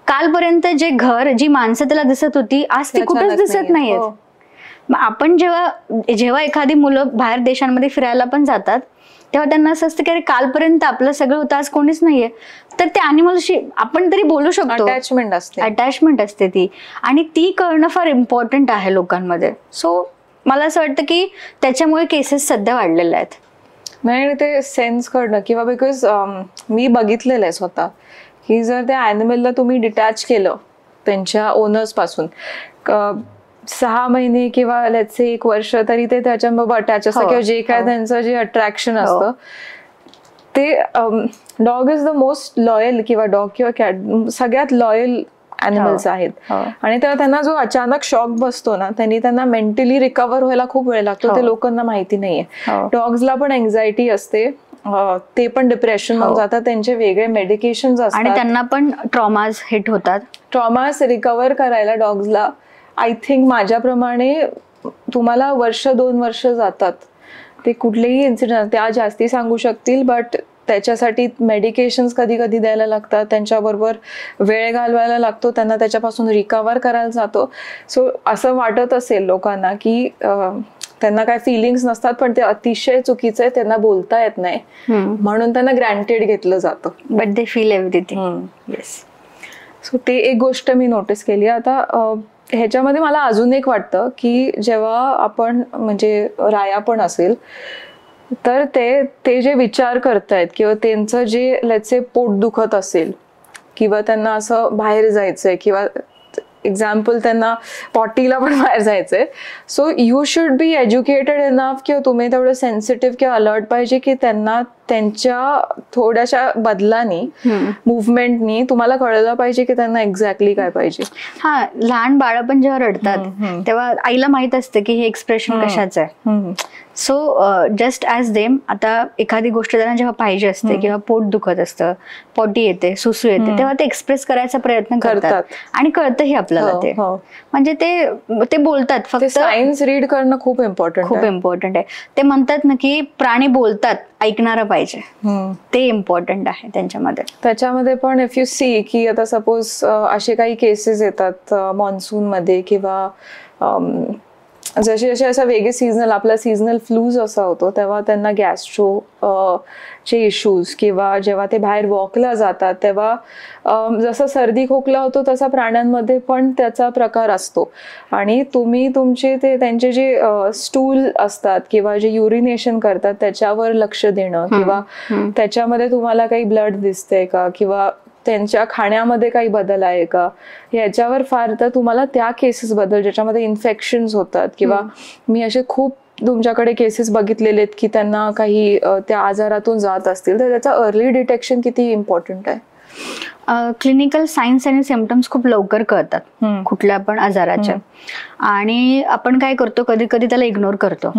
कालपर्यंत जे घर, जी माणसं त्याला दिसत होती, आज ती कुठेच दिसत नाहीयेत. मग आपण जेव्हा एखादी मुलं बाहेर देशांमध्ये फिरायला पण जातात, तेव्हा त्यांना असं असतं की अरे कालपर्यंत आपलं सगळं होतं, आज कोणीच नाहीये. तर त्या अॅनिमलशी आपण तरी बोलू शकतो. अटॅचमेंट असते ती, आणि ती कळणं फार इम्पॉर्टंट आहे लोकांमध्ये. सो मला असं वाटतं की त्याच्यामुळे केसेस सध्या वाढलेल्या आहेत. नाही, ते सेन्स करणं, किंवा बिकॉज मी बघितलेलं आहे स्वतः की जर त्या ॲनिमलला तुम्ही डिटॅच केलं त्यांच्या ओनर्स पासून 6 महिने किंवा लेट्स से 1 वर्ष, तरी ते त्याच्याबरोबर अटॅच असतं, किंवा जे काय त्यांचं जे अट्रॅक्शन असतं ते. Dog is the most loyal, किंवा डॉग किंवा कॅट सगळ्यात लॉयल ॲनिमल्स आहेत. आणि तेव्हा त्यांना जो अचानक शॉक बसतो ना, त्यांना मेंटली रिकवर व्हायला खूप वेळ लागतो. ते लोकांना माहिती नाहीये. डॉग्सला पण एन्झायटी असते, ते पण डिप्रेशन मध्ये जातात, त्यांचे वेगळे मेडिकेशन्स असतात, आणि त्यांना पण ट्रॉमाज हिट होतात. ट्रॉमास रिकवर करायला डॉग्सला आय थिंक माझ्याप्रमाणे तुम्हाला 1-2 वर्ष जातात. ते कुठलेही इन्सिडेंट त्या जास्ती सांगू शकतील, बट त्याच्यासाठी मेडिकेशन्स कधी कधी द्यायला लागतात, त्यांच्याबरोबर वेळ घालवायला लागतो, त्यांना त्याच्यापासून रिकवर करायला जातो. सो असं वाटत असेल लोकांना की त्यांना काय फिलिंग्स नसतात, पण ते अतिशय चुकीचं आहे, त्यांना बोलता येत नाही म्हणून त्यांना ग्रँटेड घेतलं जातं. But they feel everything. Yes. So ते एक गोष्ट मी नोटीस केली. आता ह्याच्यामध्ये मला अजून एक वाटतं की जेव्हा आपण म्हणजे राया पण असेल, तर ते जे विचार करतायत, किंवा त्यांचं जे लेट्स से पोट दुखत असेल, किंवा त्यांना असं बाहेर जायचंय, किंवा एक्झाम्पल त्यांना पॉटीला पण बाहेर जायचंय, so you should be educated enough, किंवा तुम्ही तेवढं सेन्सिटिव्ह किंवा अलर्ट पाहिजे की त्यांना त्यांच्या थोड्याशा बदलानी, मुवमेंटनी तुम्हाला कळलं पाहिजे की त्यांना एक्झॅक्टली काय पाहिजे. हा, लहान बाळ पण जेव्हा रडतात तेव्हा आईला माहित असतं की हे एक्सप्रेशन कशाचं आहे. सो जस्ट ॲज देम, आता एखादी गोष्ट त्यांना जेव्हा पाहिजे असते, किंवा पोट दुखत असतं, पॉटी येते, सुसू येते, तेव्हा ते एक्सप्रेस करायचा प्रयत्न करतात, आणि कळतंही आपल्याला ते. म्हणजे ते बोलतात. फक्त सायन्स रीड करणं खूप इम्पॉर्टंट आहे. ते म्हणतात ना की प्राणी बोलतात, ऐकणारं पाहिजे, ते इम्पॉर्टंट आहे त्यांच्यामध्ये. त्याच्यामध्ये पण इफ यू सी की आता सपोज असे काही केसेस येतात मॉन्सून मध्ये, किंवा जसे जसे असं वेगळे सीझनल, आपला सीझनल फ्लू असा होतो, तेव्हा त्यांना गॅस्ट्रो चे इश्यूज, किंवा जेव्हा ते बाहेर वॉकला जातात तेव्हा जसं सर्दी खोकला होतो तसा प्राण्यांमध्ये पण त्याचा प्रकार असतो. आणि तुम्ही तुमचे त्यांचे जे स्टूल असतात, किंवा जे युरिनेशन करतात, त्याच्यावर लक्ष देणं, किंवा त्याच्यामध्ये तुम्हाला काही ब्लड दिसतंय का, किंवा त्यांच्या खाण्यामध्ये काही बदल आहे का, याच्यावर फार तर तुम्हाला त्या केसेस बद्दल ज्याच्यामध्ये इन्फेक्शन्स होतात, किंवा मी असे खूप तुमच्याकडे केसेस बघितलेले आहेत की त्यांना काही त्या आजारातून जात असतील, तर त्याचं अर्ली डिटेक्शन किती इम्पॉर्टंट आहे. क्लिनिकल सायन्स आणि सिम्पटम्स खूप लवकर कळतात कुठल्या पण आजाराच्या, आणि आपण काय करतो, कधी कधी त्याला इग्नोर करतो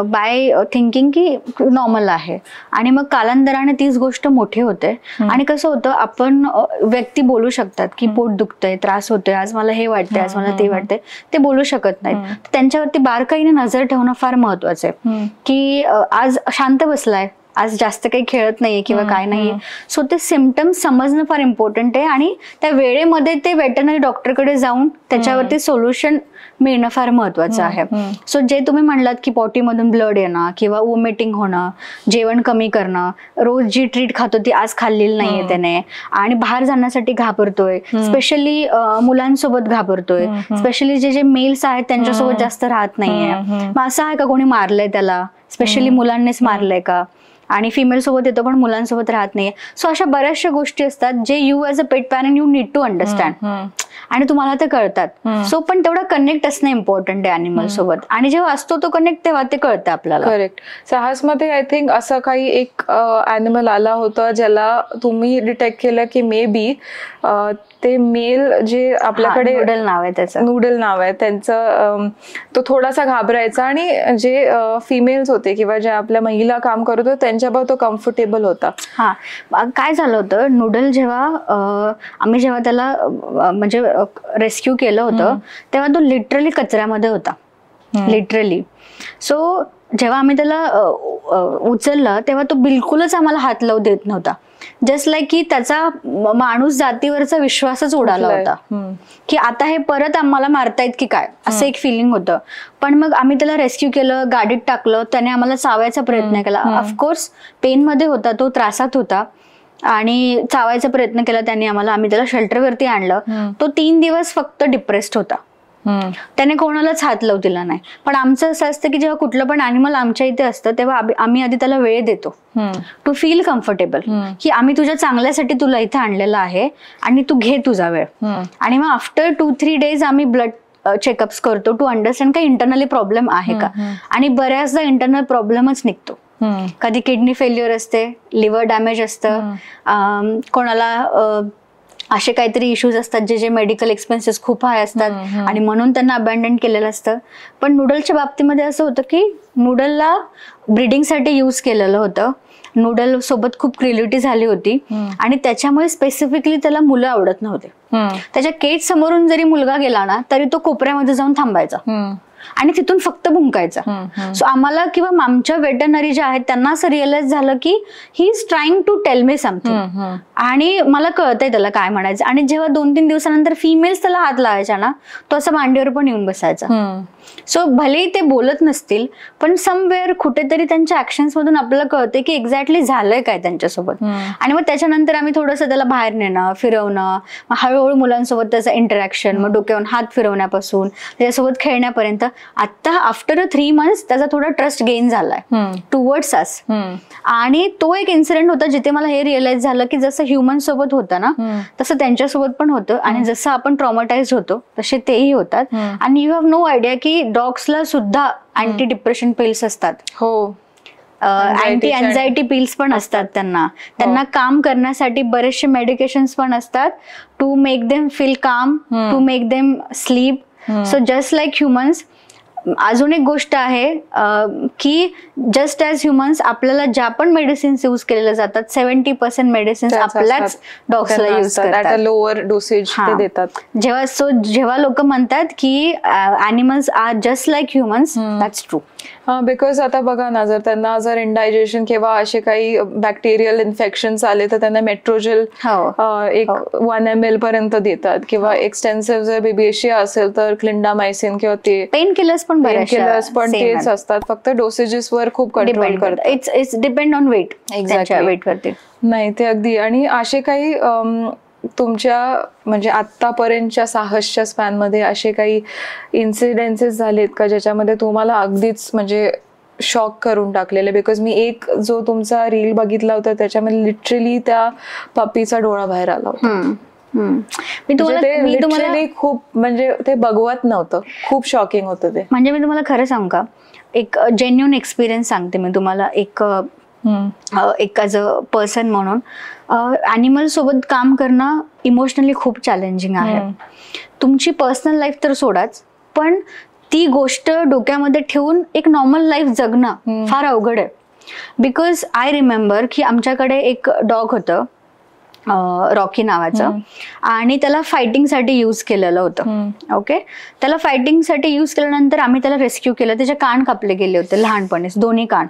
बाय थिंकिंग की नॉर्मल आहे, आणि मग कालांतराने तीच गोष्ट मोठी होते. आणि कसं होतं, आपण व्यक्ती बोलू शकतात की पोट दुखतंय, त्रास होतोय, आज मला हे वाटतंय, आज मला ते वाटतंय, ते बोलू शकत नाहीत. त्यांच्यावरती बारकाईने नजर ठेवणं फार महत्वाचं आहे की आज शांत बसलाय, आज जास्त काही खेळत नाहीये किंवा काय नाहीये. सो ते सिम्पटम्स समजणं फार इम्पॉर्टंट आहे, आणि त्या वेळेमध्ये ते वेटरनरी डॉक्टरकडे जाऊन त्याच्यावरती सोल्युशन मिळणं फार महत्वाचं आहे. सो जे तुम्ही म्हणलात की पॉटीमधून ब्लड येणं, किंवा वॉमिटिंग होणं, जेवण कमी करणं, रोज जी ट्रीट खातो ती आज खाल्लेली नाहीये त्याने, आणि बाहेर जाण्यासाठी घाबरतोय, स्पेशली मुलांसोबत घाबरतोय, स्पेशली जे मेल्स आहेत त्यांच्यासोबत जास्त राहत नाहीये. मग असं आहे का कोणी मारलंय त्याला, स्पेशली मुलांनीच मारलंय का, आणि फिमेल सोबत येतो पण मुलांसोबत राहत नाहीये. सो अशा बऱ्याचशा गोष्टी असतात जे you as a pet parent you need to understand. आणि तुम्हाला ते कळतात. सो पण तेवढा कनेक्ट असणं इम्पॉर्टंट आहे अॅनिमल सोबत, आणि जेव्हा असतो तो कनेक्ट तेव्हा ते कळतं आपल्याला. करेक्ट. साहसमध्ये आय थिंक असं काही एक ॲनिमल आला होता ज्याला तुम्ही डिटेक्ट केलं की मे बी ते मेल जे आपल्याकडे नूडल नाव आहे त्याचं, नूडल नाव आहे त्यांचं, तो थोडासा घाबरायचा आणि जे फिमेल्स होते किंवा ज्या आपल्या महिला काम करत होत्या त्यांच्याबरोबर तो कम्फर्टेबल होता. हा काय झालं होतं, नूडल जेव्हा आम्ही जेव्हा त्याला म्हणजे रेस्क्यू केलं होतं तेव्हा तो लिटरली कचऱ्यामध्ये होता, लिटरली. सो जेव्हा आम्ही त्याला उचललं तेव्हा तो बिलकुलच आम्हाला हात लावू देत नव्हता. जस्ट लाईक की त्याचा माणूस जातीवरचा विश्वासच उडाला होता की आता हे परत आम्हाला मारतायत की काय, असं एक फिलिंग होतं. पण मग आम्ही त्याला रेस्क्यू केलं, गाडीत टाकलं, त्याने आम्हाला चावायचा प्रयत्न केला. ऑफकोर्स पेन मध्ये होता तो, त्रासात होता आणि चावायचा प्रयत्न केला त्याने आम्हाला. आम्ही त्याला शेल्टरवरती आणलं. तो 3 दिवस फक्त डिप्रेस्ड होता, त्याने कोणालाच हात लावू दिला नाही. पण आमचं असं असतं की जेव्हा कुठलं पण अॅनिमल आमच्या इथे असतं तेव्हा आम्ही आधी त्याला वेळ देतो टू फील कम्फर्टेबल, की आम्ही तुझ्या चांगल्यासाठी तुला इथे आणलेलं आहे आणि तू घे तुझा वेळ. आणि मग आफ्टर 2-3 डेज आम्ही ब्लड चेकअप्स करतो टू अंडरस्टँड काही इंटरनली प्रॉब्लेम आहे का. आणि बऱ्याचदा इंटरनल प्रॉब्लेमच निघतो. कधी किडनी फेल्युअर असते, लिव्हर डॅमेज असतं, कोणाला असे काहीतरी इश्यूज असतात जे मेडिकल एक्सपेन्सेस खूप हाय असतात आणि म्हणून त्यांना अबॅन्डन केलेलं असतं. पण नूडलच्या बाबतीमध्ये असं होतं की नूडलला ब्रीडिंगसाठी यूज केलेलं होतं. नूडल सोबत खूप क्रिएटिव्हिटी झाली होती आणि त्याच्यामुळे स्पेसिफिकली त्याला मुलं आवडत नव्हते. त्याच्या केज समोरून जरी मुलगा गेला ना तरी तो कोपऱ्यामध्ये जाऊन थांबायचा आणि तिथून फक्त भुंकायचा. सो आम्हाला किंवा आमच्या वेटरनरी ज्या आहेत त्यांना असं रिअलाइज झालं की he is trying to tell me something आणि मला कळतंय त्याला काय म्हणायचं. आणि जेव्हा 2-3 दिवसानंतर फिमेल्स त्याला हात लावायच्या ना तो असं मांडीवर पण येऊन बसायचा. सो भलेही ते बोलत नसतील पण समवेअर कुठेतरी त्यांच्या ऍक्शन्स मधून आपल्याला कळते की एक्झॅक्टली झालंय काय त्यांच्यासोबत. आणि मग त्याच्यानंतर आम्ही थोडंसं त्याला बाहेर नेणं, फिरवणं, मग हळूहळू मुलांसोबत त्याचं इंटरॅक्शन, मग डोक्यावरून हात फिरवण्यापासून त्याच्यासोबत खेळण्यापर्यंत. आता आफ्टर 3 months त्याचा थोडा ट्रस्ट गेन झालाय टुवर्ड्स अस. आणि तो एक इन्सिडेंट होता जिथे मला हे रिअलाइज झालं की जसं ह्युमन सोबत होतं ना तसं त्यांच्यासोबत पण होतं. आणि जसं आपण ट्रॉमाटाइज होतो तसे तेही होतात. आणि यू हॅव नो आयडिया की डॉग्सला सुद्धा अँटी डिप्रेशन पिल्स असतात. हो, अँटी अँझायटी पिल्स पण असतात. त्यांना काम करण्यासाठी बरेचसे मेडिकेशन्स पण असतात to make them feel calm, to make them sleep. So just like humans, अजून एक गोष्ट आहे की जस्ट ॲज ह्युमन्स आपल्याला ज्या पण मेडिसिन्स यूज केलेल्या जातात 70% मेडिसिन्स आपल्याच डॉग्सला यूज करतात, लोअर डोसेज ते देतात. जेव्हा लोक म्हणतात की animals are just like humans, that's true. Because आता बघा ना, जर त्यांना इंडायजेशन किंवा असे काही बॅक्टेरियल इन्फेक्शन्स आले तर त्यांना मेट्रोजेल एक 1 ml पर्यंत देतात. किंवा एक्सटेन्सिव्ह जर बेबीएशिया असेल तर क्लिंडामायसिन किंवा ते पेन किलर्स पण तेच असतात. फक्त डोसेजेस वर खूप कंट्रोल करतात. It's depend on weight. Weight वरती नाही ते अगदी. आणि असे काही तुमच्या म्हणजे आतापर्यंतच्या साहसच्या स्पॅन मध्ये असे काही इन्सिडेन्सेस झालेत का ज्याच्यामध्ये तुम्हाला अगदीच म्हणजे शॉक करून टाकलेले? बिकॉज मी एक जो तुमचा रील बघितला होता त्याच्यामध्ये लिटरली त्या पप्पीचा डोळा बाहेर आला होता. मी तुम्हाला खूप म्हणजे ते बघवत नव्हतं, खूप शॉकिंग होतं ते. म्हणजे मी तुम्हाला खरं सांगू का, एक जेन्युइन एक्सपिरियन्स सांगते मी तुम्हाला. एक ॲज अ पर्सन म्हणून ॲनिमल सोबत काम करणं इमोशनली खूप चॅलेंजिंग आहे. तुमची पर्सनल लाईफ तर सोडाच, पण ती गोष्ट डोक्यामध्ये ठेवून एक नॉर्मल लाईफ जगणं फार अवघड आहे. बिकॉज आय रिमेंबर की आमच्याकडे एक डॉग होतं रॉकी नावाचं, आणि त्याला फायटिंगसाठी यूज केलेलं होतं. ओके, त्याला फायटिंगसाठी यूज केल्यानंतर आम्ही त्याला रेस्क्यू केलं. त्याचे कान कापले गेले होते लहानपणीच, 2 कान.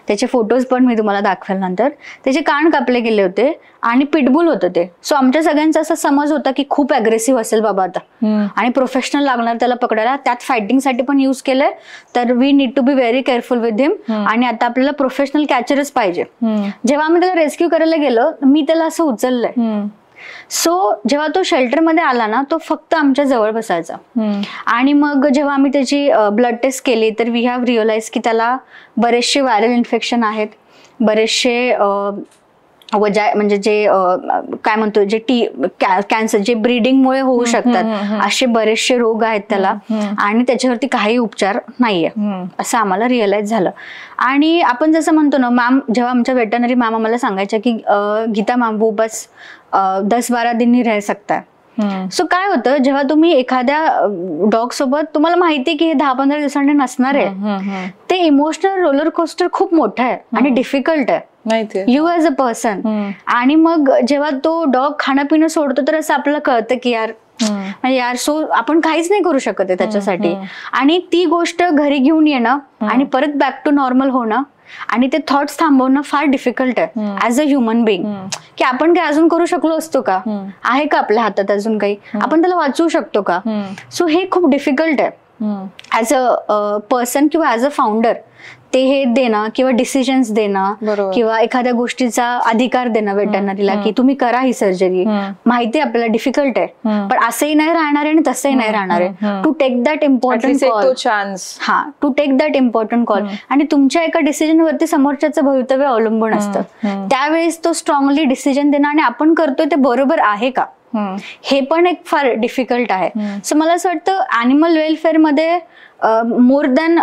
त्याचे फोटोज पण मी तुम्हाला दाखवेल नंतर. त्याचे कान कापले गेले होते आणि पिटबुल होतं ते. सो आमच्या सगळ्यांचा असा समज होता की खूप अग्रेसिव्ह असेल बाबा आता, आणि प्रोफेशनल लागणार त्याला पकडायला. त्यात फायटिंगसाठी पण यूज केलंय, तर we need to be very careful with him. आणि आता आपल्याला प्रोफेशनल कॅचरच पाहिजे. जेव्हा आम्ही त्याला रेस्क्यू करायला गेलो मी त्याला असं उचललंय. सो जेव्हा तो शेल्टरमध्ये आला ना तो फक्त आमच्या जवळ बसायचा. आणि मग जेव्हा आम्ही त्याची ब्लड टेस्ट केली तर वी हॅव रिअलाइज की त्याला बरेचसे व्हायरल इन्फेक्शन आहेत, बरेचसे म्हणजे जे काय म्हणतो जे कॅन्सर जे ब्रीडिंगमुळे होऊ शकतात असे बरेचसे रोग आहेत त्याला, आणि त्याच्यावरती काही उपचार नाहीये असं आम्हाला रिअलाइज झालं. आणि आपण जसं म्हणतो ना, मॅम जेव्हा आमच्या वेटनरी मॅम आम्हाला सांगायच्या की गीता मॅम वो बस 10-12 दिन ही रह सकता है. सो काय होतं, जेव्हा तुम्ही एखाद्या डॉग सोबत तुम्हाला माहितीये की हे 10-15 दिवसांनी नसणार आहे, ते इमोशनल रोलर कोस्टर खूप मोठं आहे आणि डिफिकल्ट आहे यू ॲज अ पर्सन. आणि मग जेव्हा तो डॉग खाणं पिणं सोडतो तर असं आपल्याला कळतं की यार सो आपण काहीच नाही करू शकत आहे त्याच्यासाठी. आणि ती गोष्ट घरी घेऊन येणं आणि परत बॅक टू नॉर्मल होणं आणि ते थॉट्स थांबवणं फार डिफिकल्ट आहे ऍज अ ह्युमन बिंग. की आपण काय अजून करू शकलो असतो का, आहे का आपल्या हातात अजून काही, आपण त्याला वाचवू शकतो का. सो हे खूप डिफिकल्ट आहे ऍज अ पर्सन किंवा ऍज अ फाउंडर. ते हे देणं किंवा डिसिजन्स देणं किंवा एखाद्या गोष्टीचा अधिकार देणं वेटरनरीला की तुम्ही करा ही सर्जरी, माहिती आपल्याला डिफिकल्ट आहे, पण असंही नाही राहणार आहे आणि तसंही नाही राहणार आहे. To take that important call, to take that important call. आणि तुमच्या एका डिसिजन वरती समोरच्याचं भवितव्य अवलंबून असतं. त्यावेळेस तो स्ट्रॉंगली डिसिजन देणं आणि आपण करतोय ते बरोबर आहे का, हे पण एक फार डिफिकल्ट आहे. सो मला असं वाटतं अॅनिमल वेलफेअर मध्ये मोर दॅन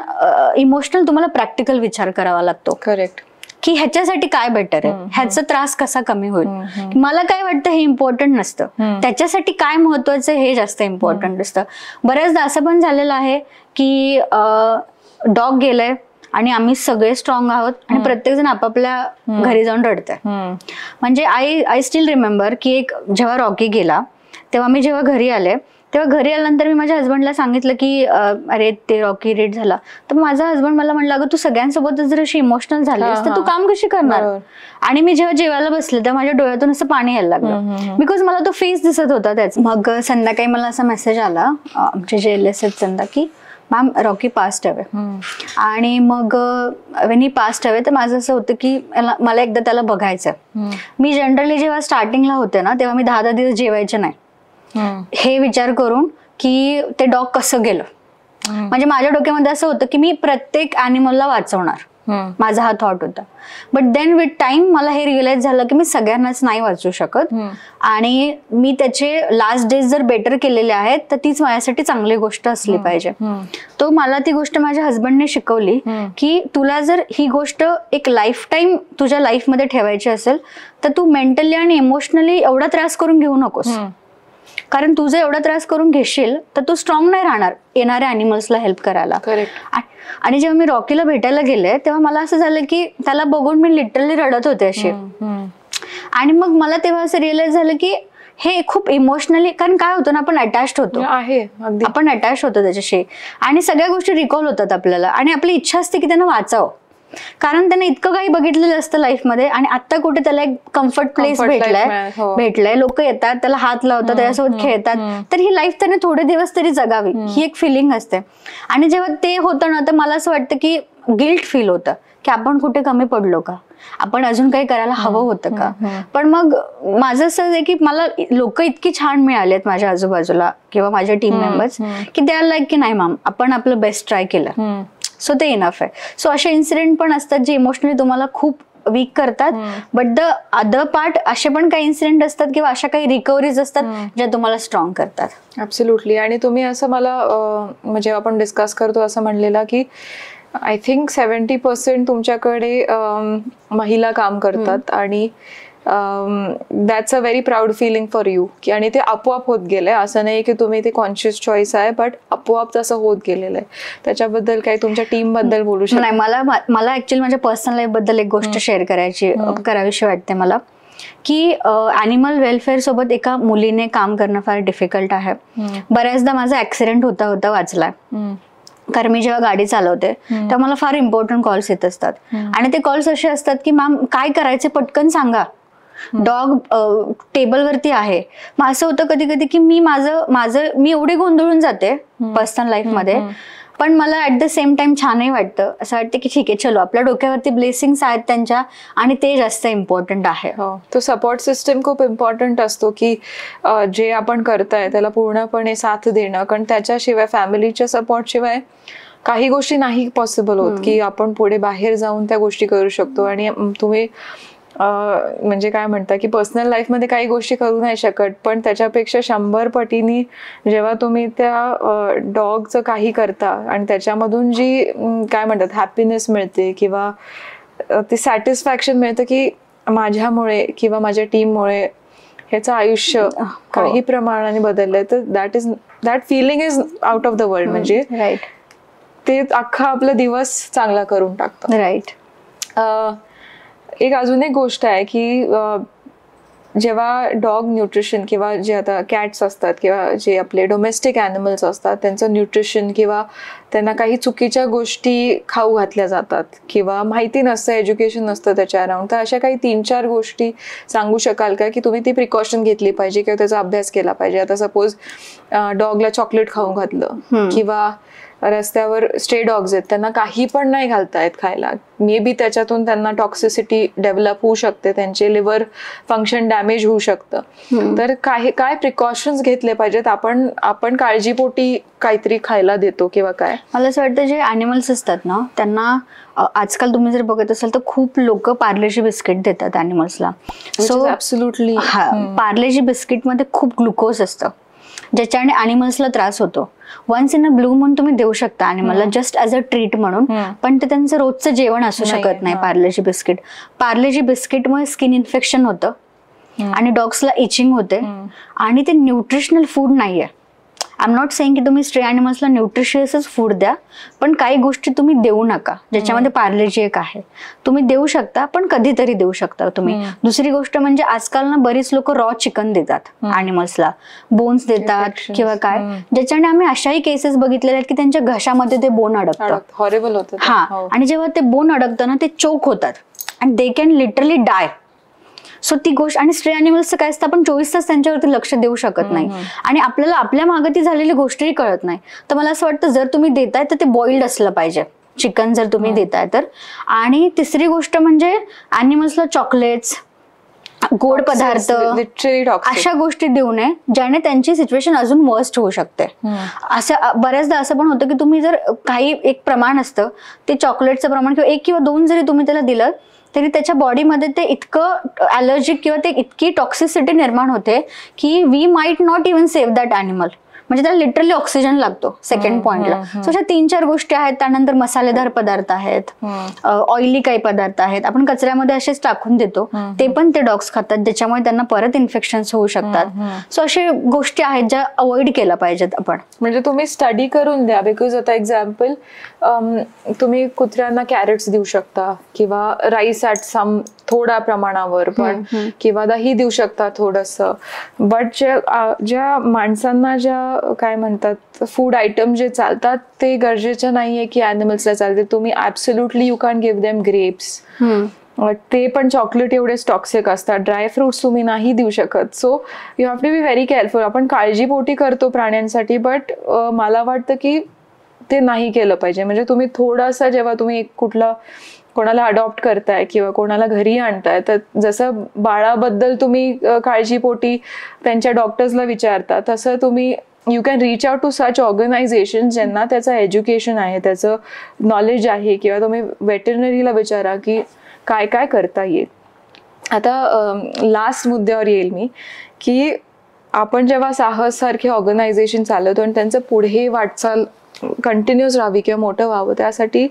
इमोशनल तुम्हाला प्रॅक्टिकल विचार करावा लागतो. करेक्ट. की ह्याच्यासाठी काय बेटर आहे, ह्याचा त्रास कसा कमी होईल. मला काय वाटतं हे इम्पॉर्टंट नसतं, त्याच्यासाठी काय महत्वाचं हे जास्त इम्पॉर्टंट असतं. बऱ्याचदा असं पण झालेलं आहे की डॉग गेलंय आणि आम्ही सगळे स्ट्रॉंग आहोत आणि प्रत्येक जण आपापल्या घरी जाऊन रडतंय. म्हणजे आय स्टील रिमेंबर की एक जेव्हा रॉकी गेला तेव्हा मी जेव्हा घरी आले, तेव्हा घरी आल्यानंतर मी माझ्या हस्बंडला सांगितलं की अरे ते रॉकी रेट झाला. तर माझा हस्बंड मला म्हणला, अगं तू सगळ्यांसोबतच जर अशी इमोशनल झालीस तर तू काम कशी करणार. आणि मी जेव्हा जेवायला बसले तेव्हा माझ्या डोळ्यातून असं पाणी यायला लागलं बिकॉज मला तो फेस दिसत होता त्याच. मग संध्याकाळी मला असा मेसेज आला आमचे जे LS आहेत संध्या की मॅम रॉकी पास्ट अवे. आणि मग वेन ही पास्ट अवे तर माझं असं होतं की मला एकदा त्याला बघायचं. मी जनरली जेव्हा स्टार्टिंगला होते ना तेव्हा मी 10 दिवस जेवायचे नाही हे विचार करून की ते डॉग कसं गेलं. म्हणजे माझ्या डोक्यामध्ये असं होतं की मी प्रत्येक ॲनिमलला वाचवणार, माझा हा थॉट होता. बट देन विथ टाइम मला हे रिअलाइज झालं की मी सगळ्यांनाच नाही वाचवू शकत आणि मी त्याचे लास्ट डेज जर बेटर केलेले आहेत तर तीच माझ्यासाठी चांगली गोष्ट असली पाहिजे. तो मला ती गोष्ट माझ्या हस्बंडने शिकवली की तुला जर ही गोष्ट एक लाईफ टाईम तुझ्या लाईफमध्ये ठेवायची असेल तर तू मेंटली आणि इमोशनली एवढा त्रास करून घेऊ नकोस. कारण तू जर एवढा त्रास करून घेशील तर तू स्ट्रॉंग नाही राहणार येणाऱ्या अॅनिमल्सला हेल्प करायला. आणि जेव्हा मी रॉकीला भेटायला गेले तेव्हा मला असं झालं की त्याला बघून मी लिटरली रडत होते अशी. आणि मग मला तेव्हा असं रिअलाइज झालं की हे खूप इमोशनली, कारण काय होतं ना आपण अटॅच्ड होतो, आपण अटॅच होतो त्याच्याशी आणि सगळ्या गोष्टी रिकॉल होतात आपल्याला आणि आपली इच्छा असते की त्यांना वाचावं. कारण त्याने इतकं काही बघितलेलं असतं लाईफमध्ये आणि आता कुठे त्याला एक कम्फर्ट प्लेस भेटलाय, लोक येतात त्याला हात लावतात, त्याच्यासोबत खेळतात, तर ही लाईफ त्याने थोडे दिवस तरी जगावी ही एक फिलिंग असते. आणि जेव्हा ते होतं ना तर मला असं वाटतं की गिल्ट फील होतं की आपण कुठे कमी पडलो का, आपण अजून काही करायला हवं होतं का. पण मग माझं असं आहे की मला लोक इतकी छान मिळालेत माझ्या आजूबाजूला किंवा माझे टीम मेंबर्स की दे आर लाईक की नाही मॅम आपण आपलं बेस्ट ट्राय केलं, सो ते इनफ आहे. सो असे इन्सिडेंट पण असतात जे इमोशनली तुम्हाला खूप वीक करतात, बट द अदर पार्ट असे पण काही इन्सिडेंट असतात किंवा अशा काही रिकव्हरीज असतात ज्या तुम्हाला स्ट्रॉंग करतात. ऍब्सोल्युटली. आणि तुम्ही असं मला म्हणजे आपण डिस्कस करतो असं म्हणलेलं की आय थिंक 70% तुमच्याकडे महिला काम करतात आणि that's a very proud feeling for you की आणि ते आपोआप होत गेलंय, असं नाही की तुम्ही ते कॉन्शियस चॉईस आहे बट आपोआप तसं होत गेलेलं आहे. त्याच्याबद्दल काही तुमच्या टीम बद्दल बोलू शकता? नाही, मला ऍक्च्युअली माझ्या पर्सनल लाईफ बद्दल एक गोष्ट शेअर करावीशी वाटते मला की ॲनिमल वेलफेअर सोबत एका मुलीने काम करणं फार डिफिकल्ट आहे. बऱ्याचदा माझा ऍक्सिडेंट होता वाचलाय. कारण मी जेव्हा गाडी चालवते तेव्हा मला फार इम्पॉर्टंट कॉल्स येत असतात आणि ते कॉल्स असे असतात की मॅम काय करायचे पटकन सांगा, डॉग टेबलवरती आहे. मग असं होतं कधी कधी की मी एवढे गोंधळून जाते पर्सनल लाईफ मध्ये, पण मला ऍट द सेम टाइम छानही वाटतं. असं वाटतं की ठीक आहे चलो आपल्या डोक्यावरती ब्लेसिंग्स आहेत त्यांच्या आणि ते जास्त इम्पॉर्टंट आहे. तो सपोर्ट सिस्टम खूप इम्पॉर्टंट असतो की जे आपण करताय त्याला पूर्णपणे साथ देणं, कारण त्याच्याशिवाय फॅमिलीच्या सपोर्ट शिवाय काही गोष्टी नाही पॉसिबल होत की आपण पुढे बाहेर जाऊन त्या गोष्टी करू शकतो. आणि तुम्ही म्हणजे काय म्हणतात की पर्सनल लाईफमध्ये काही गोष्टी करू नाही शकत, पण त्याच्यापेक्षा 100 पटीने जेव्हा तुम्ही त्या डॉगचं काही करता आणि त्याच्यामधून जी काय म्हणतात हॅपीनेस मिळते किंवा ते सॅटिस्फॅक्शन मिळतं की माझ्यामुळे किंवा माझ्या टीममुळे ह्याचं आयुष्य काही प्रमाणाने बदललंय, तर that feeling is out of the world. म्हणजे राईट, ते अख्खा आपला दिवस चांगला करून टाकतं. राईट. एक अजून एक गोष्ट आहे की जेव्हा डॉग न्यूट्रिशन किंवा जे आता कॅट्स असतात किंवा जे आपले डोमेस्टिक ॲनिमल्स असतात त्यांचं न्यूट्रिशन किंवा त्यांना काही चुकीच्या गोष्टी खाऊ घातल्या जातात किंवा माहिती नसतं, एज्युकेशन नसतं त्याच्या अराउंड, तर अशा काही 3-4 गोष्टी सांगू शकाल का की तुम्ही ती प्रिकॉशन घेतली पाहिजे किंवा त्याचा अभ्यास केला पाहिजे? आता सपोज डॉगला चॉकलेट खाऊ घातलं किंवा रस्त्यावर स्ट्रे डॉग्स आहेत त्यांना काही पण नाही घालतायत खायला, मे बी त्याच्यातून त्यांना टॉक्सिसिटी डेव्हलप होऊ शकते, त्यांचे लिव्हर फंक्शन डॅमेज होऊ शकतं. तर काय प्रिकॉशन्स घेतले पाहिजेत? आपण काळजीपोटी काहीतरी खायला देतो किंवा काय? मला असं वाटतं जे ॲनिमल्स असतात ना त्यांना आजकाल तुम्ही जर बघत असाल तर खूप लोक पार्लेजी बिस्किट देतात ॲनिमल्सला. सो ॲब्सोल्युटली पार्लेजी बिस्किटमध्ये खूप ग्लुकोज असतं ज्याच्याने ॲनिमल्सला त्रास होतो. Once in a blue moon तुम्ही देऊ शकता ॲनिमलला जस्ट ॲज अ ट्रीट म्हणून, पण ते त्यांचं रोजचं जेवण असू शकत नाही पार्लेजी बिस्किट. पार्लेजी बिस्किटमुळे स्किन इन्फेक्शन होतं आणि डॉग्सला इचिंग होते आणि ते न्यूट्रिशनल फूड नाहीये. आय एम नॉट सेइंग की तुम्ही स्ट्रे ॲनिमल्सला न्यूट्रिशियसच फूड द्या, पण काही गोष्टी तुम्ही देऊ नका ज्याच्यामध्ये पार्लेजी एक आहे. तुम्ही देऊ शकता पण कधीतरी देऊ शकता तुम्ही. दुसरी गोष्ट म्हणजे आजकाल ना बरीच लोक रॉ चिकन देतात ॲनिमल्सला, बोन्स देतात किंवा काय, ज्याच्याने आम्ही अशाही केसेस बघितलेल्या आहेत की त्यांच्या घशामध्ये ते बोन अडकतं. हॉरेबल होतं. हा, आणि जेव्हा ते बोन अडकतं ना ते चोक होतात आणि they can literally die. So ती गोष्ट, आणि स्ट्रे ॲनिमल्सचं काय असतं आपण 24 तास त्यांच्यावरती लक्ष देऊ शकत नाही आणि आपल्याला आपल्या मागे ती झालेली गोष्टही कळत नाही. तर मला असं वाटतं जर तुम्ही देताय तर ते बॉइल्ड असलं पाहिजे चिकन जर तुम्ही देताय तर. आणि तिसरी गोष्ट म्हणजे ॲनिमल्सला चॉकलेट्स, गोड पदार्थ अशा गोष्टी देऊ नये ज्याने त्यांची सिच्युएशन अजून वर्स्ट होऊ शकते. असं बऱ्याचदा असं पण होतं की तुम्ही जर काही एक प्रमाण असतं ते चॉकलेटचं प्रमाण किंवा 1 किंवा 2 जरी तुम्ही त्याला दिलं तरी त्याच्या बॉडीमध्ये ते इतकं ॲलर्जिक किंवा ते इतकी टॉक्सिसिटी निर्माण होते की we might not even save that animal. म्हणजे त्याला लिटरली ऑक्सिजन लागतो सेकंड पॉइंटला. सो अशा 3-4 गोष्टी आहेत. त्यानंतर मसालेदार पदार्थ आहेत, ऑइली काही पदार्थ आहेत, आपण कचऱ्यामध्ये असेच टाकून देतो, ते पण ते डॉग्स खातात ज्याच्यामुळे त्यांना परत इन्फेक्शन्स होऊ शकतात. सो अशा गोष्टी आहेत ज्या अवॉइड केल्या पाहिजेत आपण. म्हणजे तुम्ही स्टडी करून द्या. बिकॉज आता एक्झाम्पल तुम्ही कुत्र्यांना कॅरेट्स देऊ शकता किंवा राईस ॲट सम थोड्या प्रमाणावर पण, किंवा दही देऊ शकता थोडंसं. बट ज्या माणसांना ज्या काय म्हणतात फूड आयटम जे चालतात ते गरजेचं नाहीये की ॲनिमल्सला चालते. तुम्ही absolutely you can give them grapes, ते पण चॉकलेट एवढेच टॉक्सिक असतात. ड्राय फ्रुट्स तुम्ही नाही देऊ शकत. So you have to be very careful. आपण काळजीपोटी करतो प्राण्यांसाठी, बट मला वाटतं की ते नाही केलं पाहिजे. म्हणजे तुम्ही थोडासा जेव्हा तुम्ही कोणाला अडॉप्ट करताय किंवा कोणाला घरी आणताय तर जसं बाळाबद्दल तुम्ही काळजीपोटी त्यांच्या डॉक्टर्सला विचारता तसं तुम्ही you can reach out to such organisation ज्यांना त्याचं एज्युकेशन आहे, त्याचं नॉलेज आहे, किंवा तुम्ही वेटरनरीला विचारा की काय काय करता येईल. आता लास्ट मुद्द्यावर येईल मी की आपण जेव्हा साहस सारखे ऑर्गनायझेशन चालवतो आणि त्यांचं पुढे वाटचाल कंटिन्युअस राहावी किंवा मोठं व्हावं त्यासाठी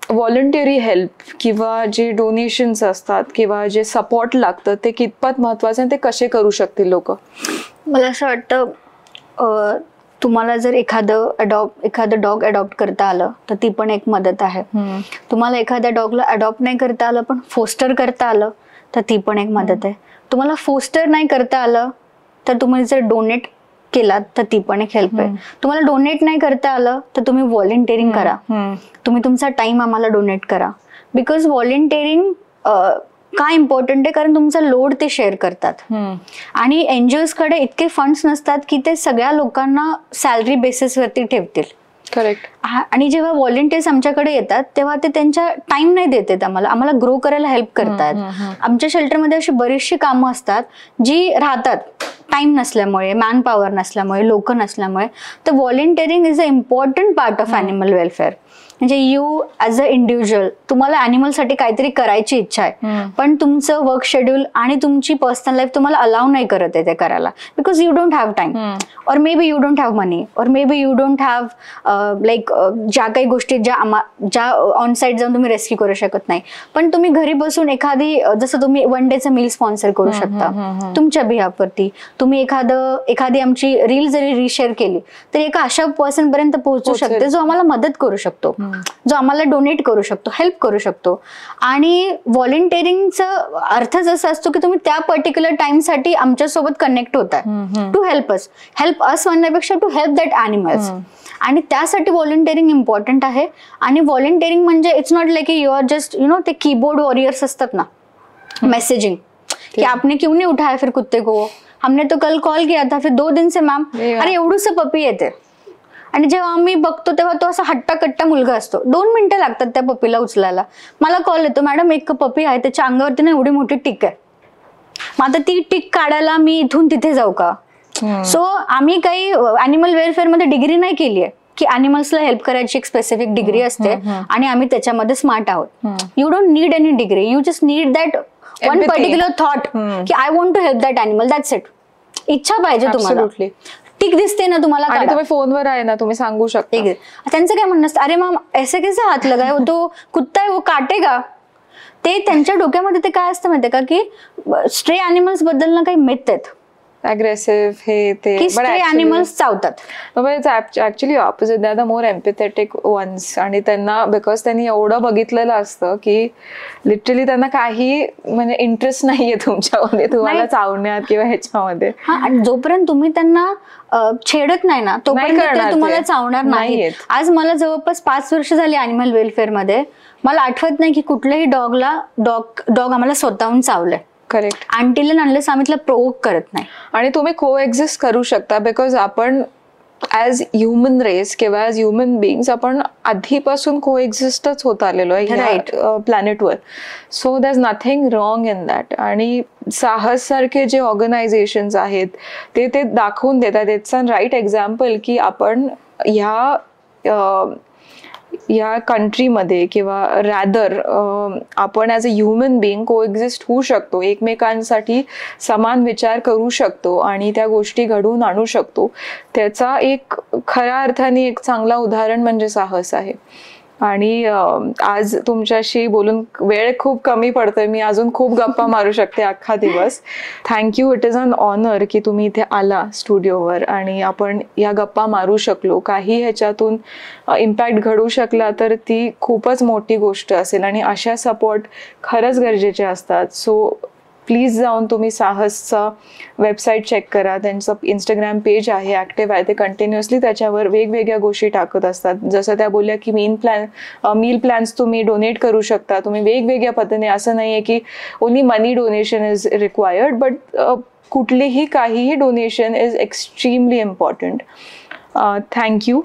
व्हॉलंटिअरी हेल्प किंवा जे डोनेशन्स असतात किंवा जे सपोर्ट लागतं ते कितपत महत्त्वाचं आणि ते कसे करू शकतील लोक? मला असं वाटतं तुम्हाला जर एखादं डॉग अडॉप्ट करता आलं तर ती पण एक मदत आहे. तुम्हाला एखाद्या डॉगला अडॉप्ट नाही करता आलं पण फोस्टर करता आलं तर ती पण एक मदत आहे. तुम्हाला फोस्टर नाही करता आलं तर तुम्ही जर डोनेट केलात तर ती पण एक हेल्प आहे. तुम्हाला डोनेट नाही करता आलं तर तुम्ही व्हॉलंटिअरिंग करा. तुम्ही तुमचा टाइम आम्हाला डोनेट करा. बिकॉज व्हॉलंटिअरिंग का इम्पॉर्टंट आहे कारण तुमचा लोड ते शेअर करतात आणि एनजीओज कडे इतके फंड्स नसतात की ते सगळ्या लोकांना सॅलरी बेसिसवरती ठेवतील. करेक्ट. आणि जेव्हा व्हॉलंटियर्स आमच्याकडे येतात तेव्हा ते त्यांच्या टाइम नाही देतात आम्हाला ग्रो करायला हेल्प करतात. आमच्या शेल्टरमध्ये अशी बरीचशी कामं असतात जी राहतात टाइम नसल्यामुळे, मॅन पॉवर नसल्यामुळे, लोक नसल्यामुळे. तर volunteering is a important part of animal welfare. म्हणजे यू ॲज अ इंडिव्हिज्युअल तुम्हाला ॲनिमलसाठी काहीतरी करायची इच्छा आहे, पण तुमचं वर्क शेड्यूल आणि तुमची पर्सनल लाईफ तुम्हाला अलाव नाही करत आहे ते करायला, because you don't have time, और maybe you don't have money, और maybe you don't have like ज्या काही गोष्टी ज्या ऑन साईट जाऊन तुम्ही रेस्क्यू करू शकत नाही, पण तुम्ही घरी बसून एखादी जसं तुम्ही वन डेचं मील स्पॉन्सर करू शकता तुमच्या बिहाफवरती, तुम्ही एखादी आमची रील जरी रिशेअर केली तरी एका अशा पर्सन पर्यंत पोहोचू शकते जो आम्हाला मदत करू शकतो, जो आम्हाला डोनेट करू शकतो, हेल्प करू शकतो. आणि व्हॉलंटिअरिंगचा अर्थच असा असतो की तुम्ही त्या पर्टिक्युलर टाइमसाठी आमच्यासोबत कनेक्ट होताय टू हेल्प अस म्हणण्यापेक्षा टू हेल्प दॅट ॲनिमल्स. आणि त्यासाठी व्हॉलंटिअरिंग इम्पॉर्टंट आहे. आणि व्हॉलंटिअरिंग म्हणजे it's not like you are just ते कीबोर्ड वॉरियर्स असतात ना, मैसेजिंग कि आपने क्यों नहीं उठाया फिर कुत्ते को, हमने तो कल कॉल किया था, फिर 2 दिन से मैम, अरे एवढूसं पपी येते. आणि जेव्हा आम्ही बघतो तेव्हा तो असा हट्टा कट्टा मुलगा असतो, 2 मिनिटं लागतात त्या पपीला उचलायला. मला कॉल येतो, मॅडम एक पपी आहे, त्याच्या अंगावरती ना एवढी मोठी टिक आहे, मग आता ती टिक काढायला मी इथून तिथे जाऊ का? सो आम्ही काही अॅनिमल वेलफेअर मध्ये डिग्री नाही केली आहे की अॅनिमल्सला हेल्प करायची एक स्पेसिफिक डिग्री असते आणि आम्ही त्याच्यामध्ये स्मार्ट आहोत. You don't need any degree, you just need that one particular thought की I want to help that animal, that's it. इच्छा पाहिजे तुम्हाला, टिक दिसते ना तुम्हाला, तुम्ही फोनवर आहे ना, तुम्ही सांगू शकता. त्यांचं काय म्हणणं असतं, अरे मॅम ऐसे कैसे हात लगाय, वो तो कुत्ता है वो काटेगा. ते त्यांच्या डोक्यामध्ये ते काय असतं माहितीये का की स्ट्रे अॅनिमल्स बद्दल ना काही मिथ आहेत, अग्रेसिव्ह हे ते, स्ट्रे अॅनिमल्स चावतात. Actually opposite, they are the more empathetic ones. आणि त्यांना बिकॉज त्यांनी एवढं बघितलेलं असतं की लिटरली त्यांना काही म्हणजे इंटरेस्ट नाहीये तुमच्यामध्ये, तुम्हाला चावण्यात किंवा ह्याच्यामध्ये. आणि जोपर्यंत तुम्ही त्यांना छेडत नाही ना तोपर्यंत ते तुम्हाला चावणार नाही. आज मला जवळपास 5 वर्ष झाली अॅनिमल वेलफेअर मध्ये, मला आठवत नाही की कुठल्याही डॉग आम्हाला स्वतःहून चावलंय. करेक्ट. अनटिल अनलेस आम्ही तिला प्रोवोक करत नाही. आणि तुम्ही को एक्झिस्ट करू शकता बिकॉज आपण ॲज ह्युमन रेस किंवा ॲज ह्युमन बिंग्स आपण आधीपासून को एक्झिस्टच होत आलेलो आहे प्लॅनेटवर. So there is nothing wrong in that. आणि साहस सारखे जे ऑर्गनायझेशन्स आहेत ते दाखवून देतात. इट्स अ राईट एक्झाम्पल की आपण या कंट्रीमध्ये किंवा रॅदर आपण ॲज अ ह्युमन बिंग को एक्झिस्ट होऊ शकतो, एकमेकांसाठी समान विचार करू शकतो आणि त्या गोष्टी घडवून आणू शकतो. त्याचा एक खऱ्या अर्थाने एक चांगला उदाहरण म्हणजे साहस आहे. आणि आज तुमच्याशी बोलून वेळ खूप कमी पडतोय, मी अजून खूप गप्पा मारू शकते अख्खा दिवस. Thank you. It is an honour की तुम्ही इथे आला स्टुडिओवर आणि आपण या गप्पा मारू शकलो. काही ह्याच्यातून इम्पॅक्ट घडू शकला तर ती खूपच मोठी गोष्ट असेल आणि अशा सपोर्ट खरंच गरजेचे असतात. सो प्लीज जाऊन तुम्ही साहसचा वेबसाईट चेक करा. त्यांचं इंस्टाग्राम पेज आहे, ॲक्टिव्ह आहे, ते कंटिन्युअसली त्याच्यावर वेगवेगळ्या गोष्टी टाकत असतात. जसं त्या बोलल्या की मील प्लॅन्स तुम्ही डोनेट करू शकता, तुम्ही वेगवेगळ्या पद्धतीने. असं नाही आहे की only money donation is required, but कुठलीही काहीही donation is extremely important. Thank you.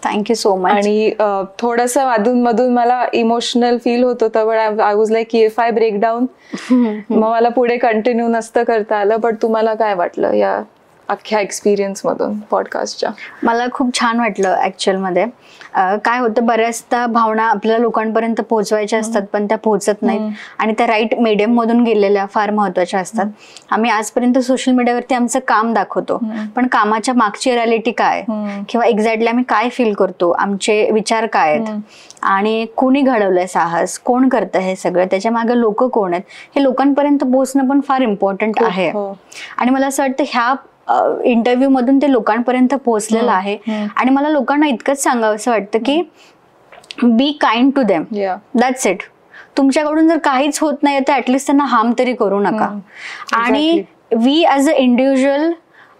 Thank you so much. आणि थोडंसं अधूनमधून मला इमोशनल फील होत होतं, but I was like if I break down मग मला पुढे कंटिन्यू नसतं करता आलं. बट तुम्हाला काय वाटलं या अख्ख्या एक्सपिरियन्स मधून पॉडकास्टच्या? मला खूप छान वाटलं ऍक्च्युअल मध्ये. काय होतं, बऱ्याचदा भावना आपल्या लोकांपर्यंत पोहोचवायच्या असतात पण त्या पोहोचत नाहीत आणि त्या राईट मीडियम मधून गेलेल्या फार महत्वाच्या असतात. आम्ही आजपर्यंत सोशल मीडियावरती आमचं काम दाखवतो, पण कामाच्या मागची रियालिटी काय किंवा एक्झॅक्टली आम्ही काय फील करतो, आमचे विचार काय आहेत आणि कोणी घडवलंय साहस, कोण करतं हे सगळं, त्याच्या मागे लोक कोण आहेत, हे लोकांपर्यंत पोहोचणं पण फार इम्पॉर्टंट आहे. आणि मला असं वाटतं ह्या इंटरव्ह्यू मधून ते लोकांपर्यंत पोहोचलेलं आहे. आणि मला लोकांना इतकंच सांगावं असं वाटतं की be kind to them, that's it. तुमच्याकडून जर काहीच होत नाही तर ऍटलिस्ट त्यांना हार्म तरी करू नका. आणि वी ॲज अ इंडिव्हिज्युअल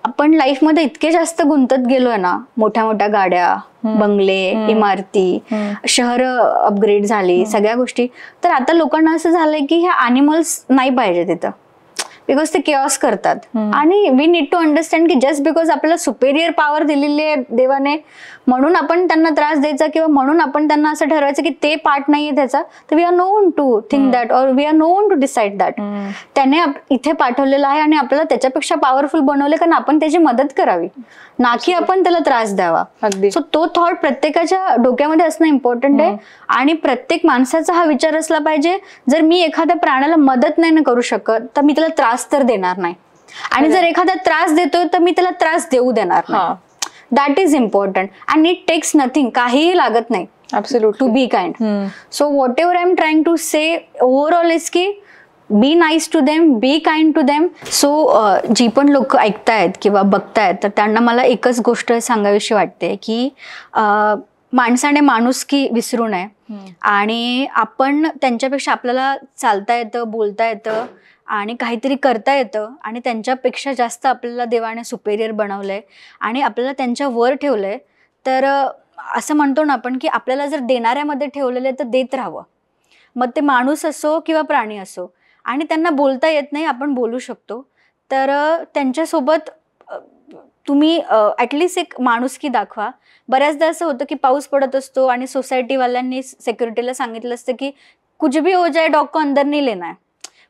आपण लाईफमध्ये इतके जास्त गुंतत गेलोय ना, मोठ्या मोठ्या गाड्या, बंगले, इमारती, शहर अपग्रेड झाली, सगळ्या गोष्टी. तर आता लोकांना असं झालंय की ह्या अॅनिमल्स नाही पाहिजे तिथं, बिकॉज ते केऑस करतात. आणि वी नीड टू अंडरस्टँड की जस्ट बिकॉज आपल्याला सुपेरियर पॉवर दिलेली आहे देवाने म्हणून आपण त्यांना त्रास द्यायचा किंवा म्हणून आपण त्यांना असं ठरवायचं की ते पार्ट नाहीये त्याचा. तर we are no one to think that और we are no one to decide that. त्याने इथे पाठवलेलं आहे आणि आपल्याला त्याच्यापेक्षा पॉवरफुल बनवले कारण आपण त्याची मदत करावी. ना की आपण त्याला त्रास द्यावा. अगदी. सो तो थॉट प्रत्येकाच्या डोक्यामध्ये असणं इम्पॉर्टंट आहे. आणि प्रत्येक माणसाचा हा विचार असला पाहिजे, जर मी एखाद्या प्राण्याला मदत नाही करू शकत तर मी त्याला त्रास तर देणार नाही, आणि जर एखादा त्रास देतोय तर मी त्याला त्रास देऊ देणार नाही. That is important and it takes nothing, काहीही लागत नाही to be kind. So whatever I am trying to say overall is की be nice to them, be kind to them. So जी पण लोक ऐकतायत किंवा बघतायत तर त्यांना मला एकच गोष्ट सांगावीशी वाटते की माणसाने माणुसकी विसरू नये, आणि आपण त्यांच्यापेक्षा आपल्याला चालता येतं, बोलता येतं आणि काहीतरी करता येतं, आणि त्यांच्यापेक्षा जास्त आपल्याला देवाने सुपेरियर बनवलंय आणि आपल्याला त्यांच्या वर ठेवलंय. तर असं म्हणतो ना आपण की आपल्याला जर देणाऱ्यामध्ये ठेवलेलं आहे तर देत राहावं, मग ते माणूस असो किंवा प्राणी असो. आणि त्यांना बोलता येत नाही, आपण बोलू शकतो, तर त्यांच्यासोबत तुम्ही ॲटलिस्ट एक माणुसकी दाखवा. बऱ्याचदा असं होतं की पाऊस पडत असतो आणि सोसायटीवाल्यांनी सिक्युरिटीला सांगितलं असतं की कुछ भी हो जाए डॉग को अंदर नहीं लेना है.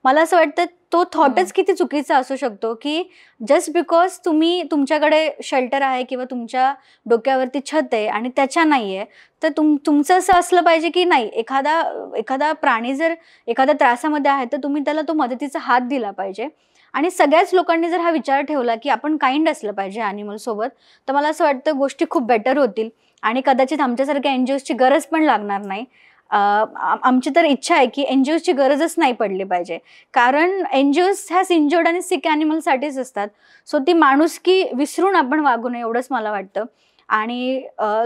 मला असं वाटतं तो थॉटच किती चुकीचा असू शकतो की जस्ट बिकॉज तुम्ही तुमच्याकडे शेल्टर आहे किंवा तुमच्या डोक्यावरती छत आहे आणि त्याच्या नाही आहे, तर तुमचं असं असलं पाहिजे की नाही, एखादा प्राणी जर एखाद्या त्रासामध्ये आहे तर तुम्ही त्याला तो मदतीचा हात दिला पाहिजे. आणि सगळ्याच लोकांनी जर हा विचार ठेवला की आपण काइंड असलं पाहिजे ॲनिमल सोबत, तर मला असं वाटतं गोष्टी खूप बेटर होतील आणि कदाचित आमच्यासारख्या NGOsची गरज पण लागणार नाही. आमची तर इच्छा आहे की NGOsची गरजच नाही पडली पाहिजे, कारण NGOs ह्या इंजर्ड आणि सिक ॲनिमलसाठीच असतात. सो ती माणुसकी विसरून आपण वागू नये एवढंच मला वाटतं. आणि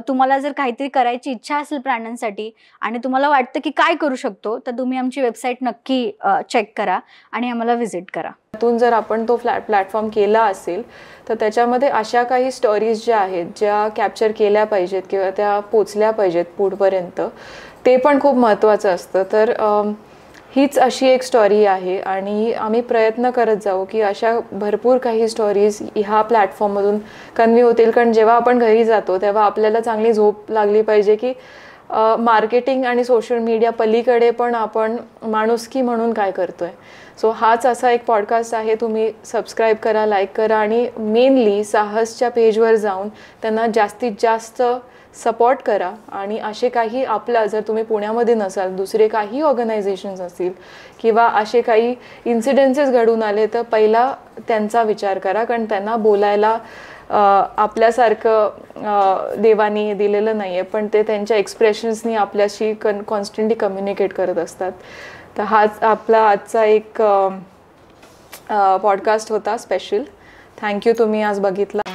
तुम्हाला जर काहीतरी करायची इच्छा असेल प्राण्यांसाठी आणि तुम्हाला वाटतं की काय करू शकतो, तर तुम्ही आमची वेबसाईट नक्की चेक करा आणि आम्हाला व्हिजिट करा. त्यातून जर आपण तो प्लॅटफॉर्म केला असेल तर त्याच्यामध्ये अशा काही स्टोरीज ज्या आहेत ज्या कॅप्चर केल्या पाहिजेत किंवा त्या पोचल्या पाहिजेत पुढपर्यंत, ते पण खूप महत्त्वाचं असतं. तर हीच अशी एक स्टोरी आहे आणि आम्ही प्रयत्न करत जाऊ की अशा भरपूर काही स्टोरीज ह्या प्लॅटफॉर्ममधून कन्व्हे होतील. कारण जेव्हा आपण घरी जातो तेव्हा आपल्याला चांगली झोप लागली पाहिजे की मार्केटिंग आणि सोशल मीडिया पलीकडे पण आपण माणुसकी म्हणून काय करतोय. सो हाच असा एक पॉडकास्ट आहे. तुम्ही सबस्क्राईब करा, लाईक करा आणि मेनली साहसच्या पेजवर जाऊन त्यांना जास्तीत जास्त सपोर्ट करा. आणि असे काही आपलं, जर तुम्ही पुण्यामध्ये नसाल, दुसरे काही ऑर्गनायझेशन्स असतील किंवा असे काही इन्सिडेन्सेस घडून आले तर पहिला त्यांचा विचार करा, कारण त्यांना बोलायला आपल्यासारखं देवानी दिलेलं नाही आहे, पण ते त्यांच्या एक्सप्रेशन्सनी आपल्याशी कॉन्स्टंटली कम्युनिकेट करत असतात. तर हाच आपला आजचा एक पॉडकास्ट होता स्पेशल. थँक्यू, तुम्ही आज बघितला.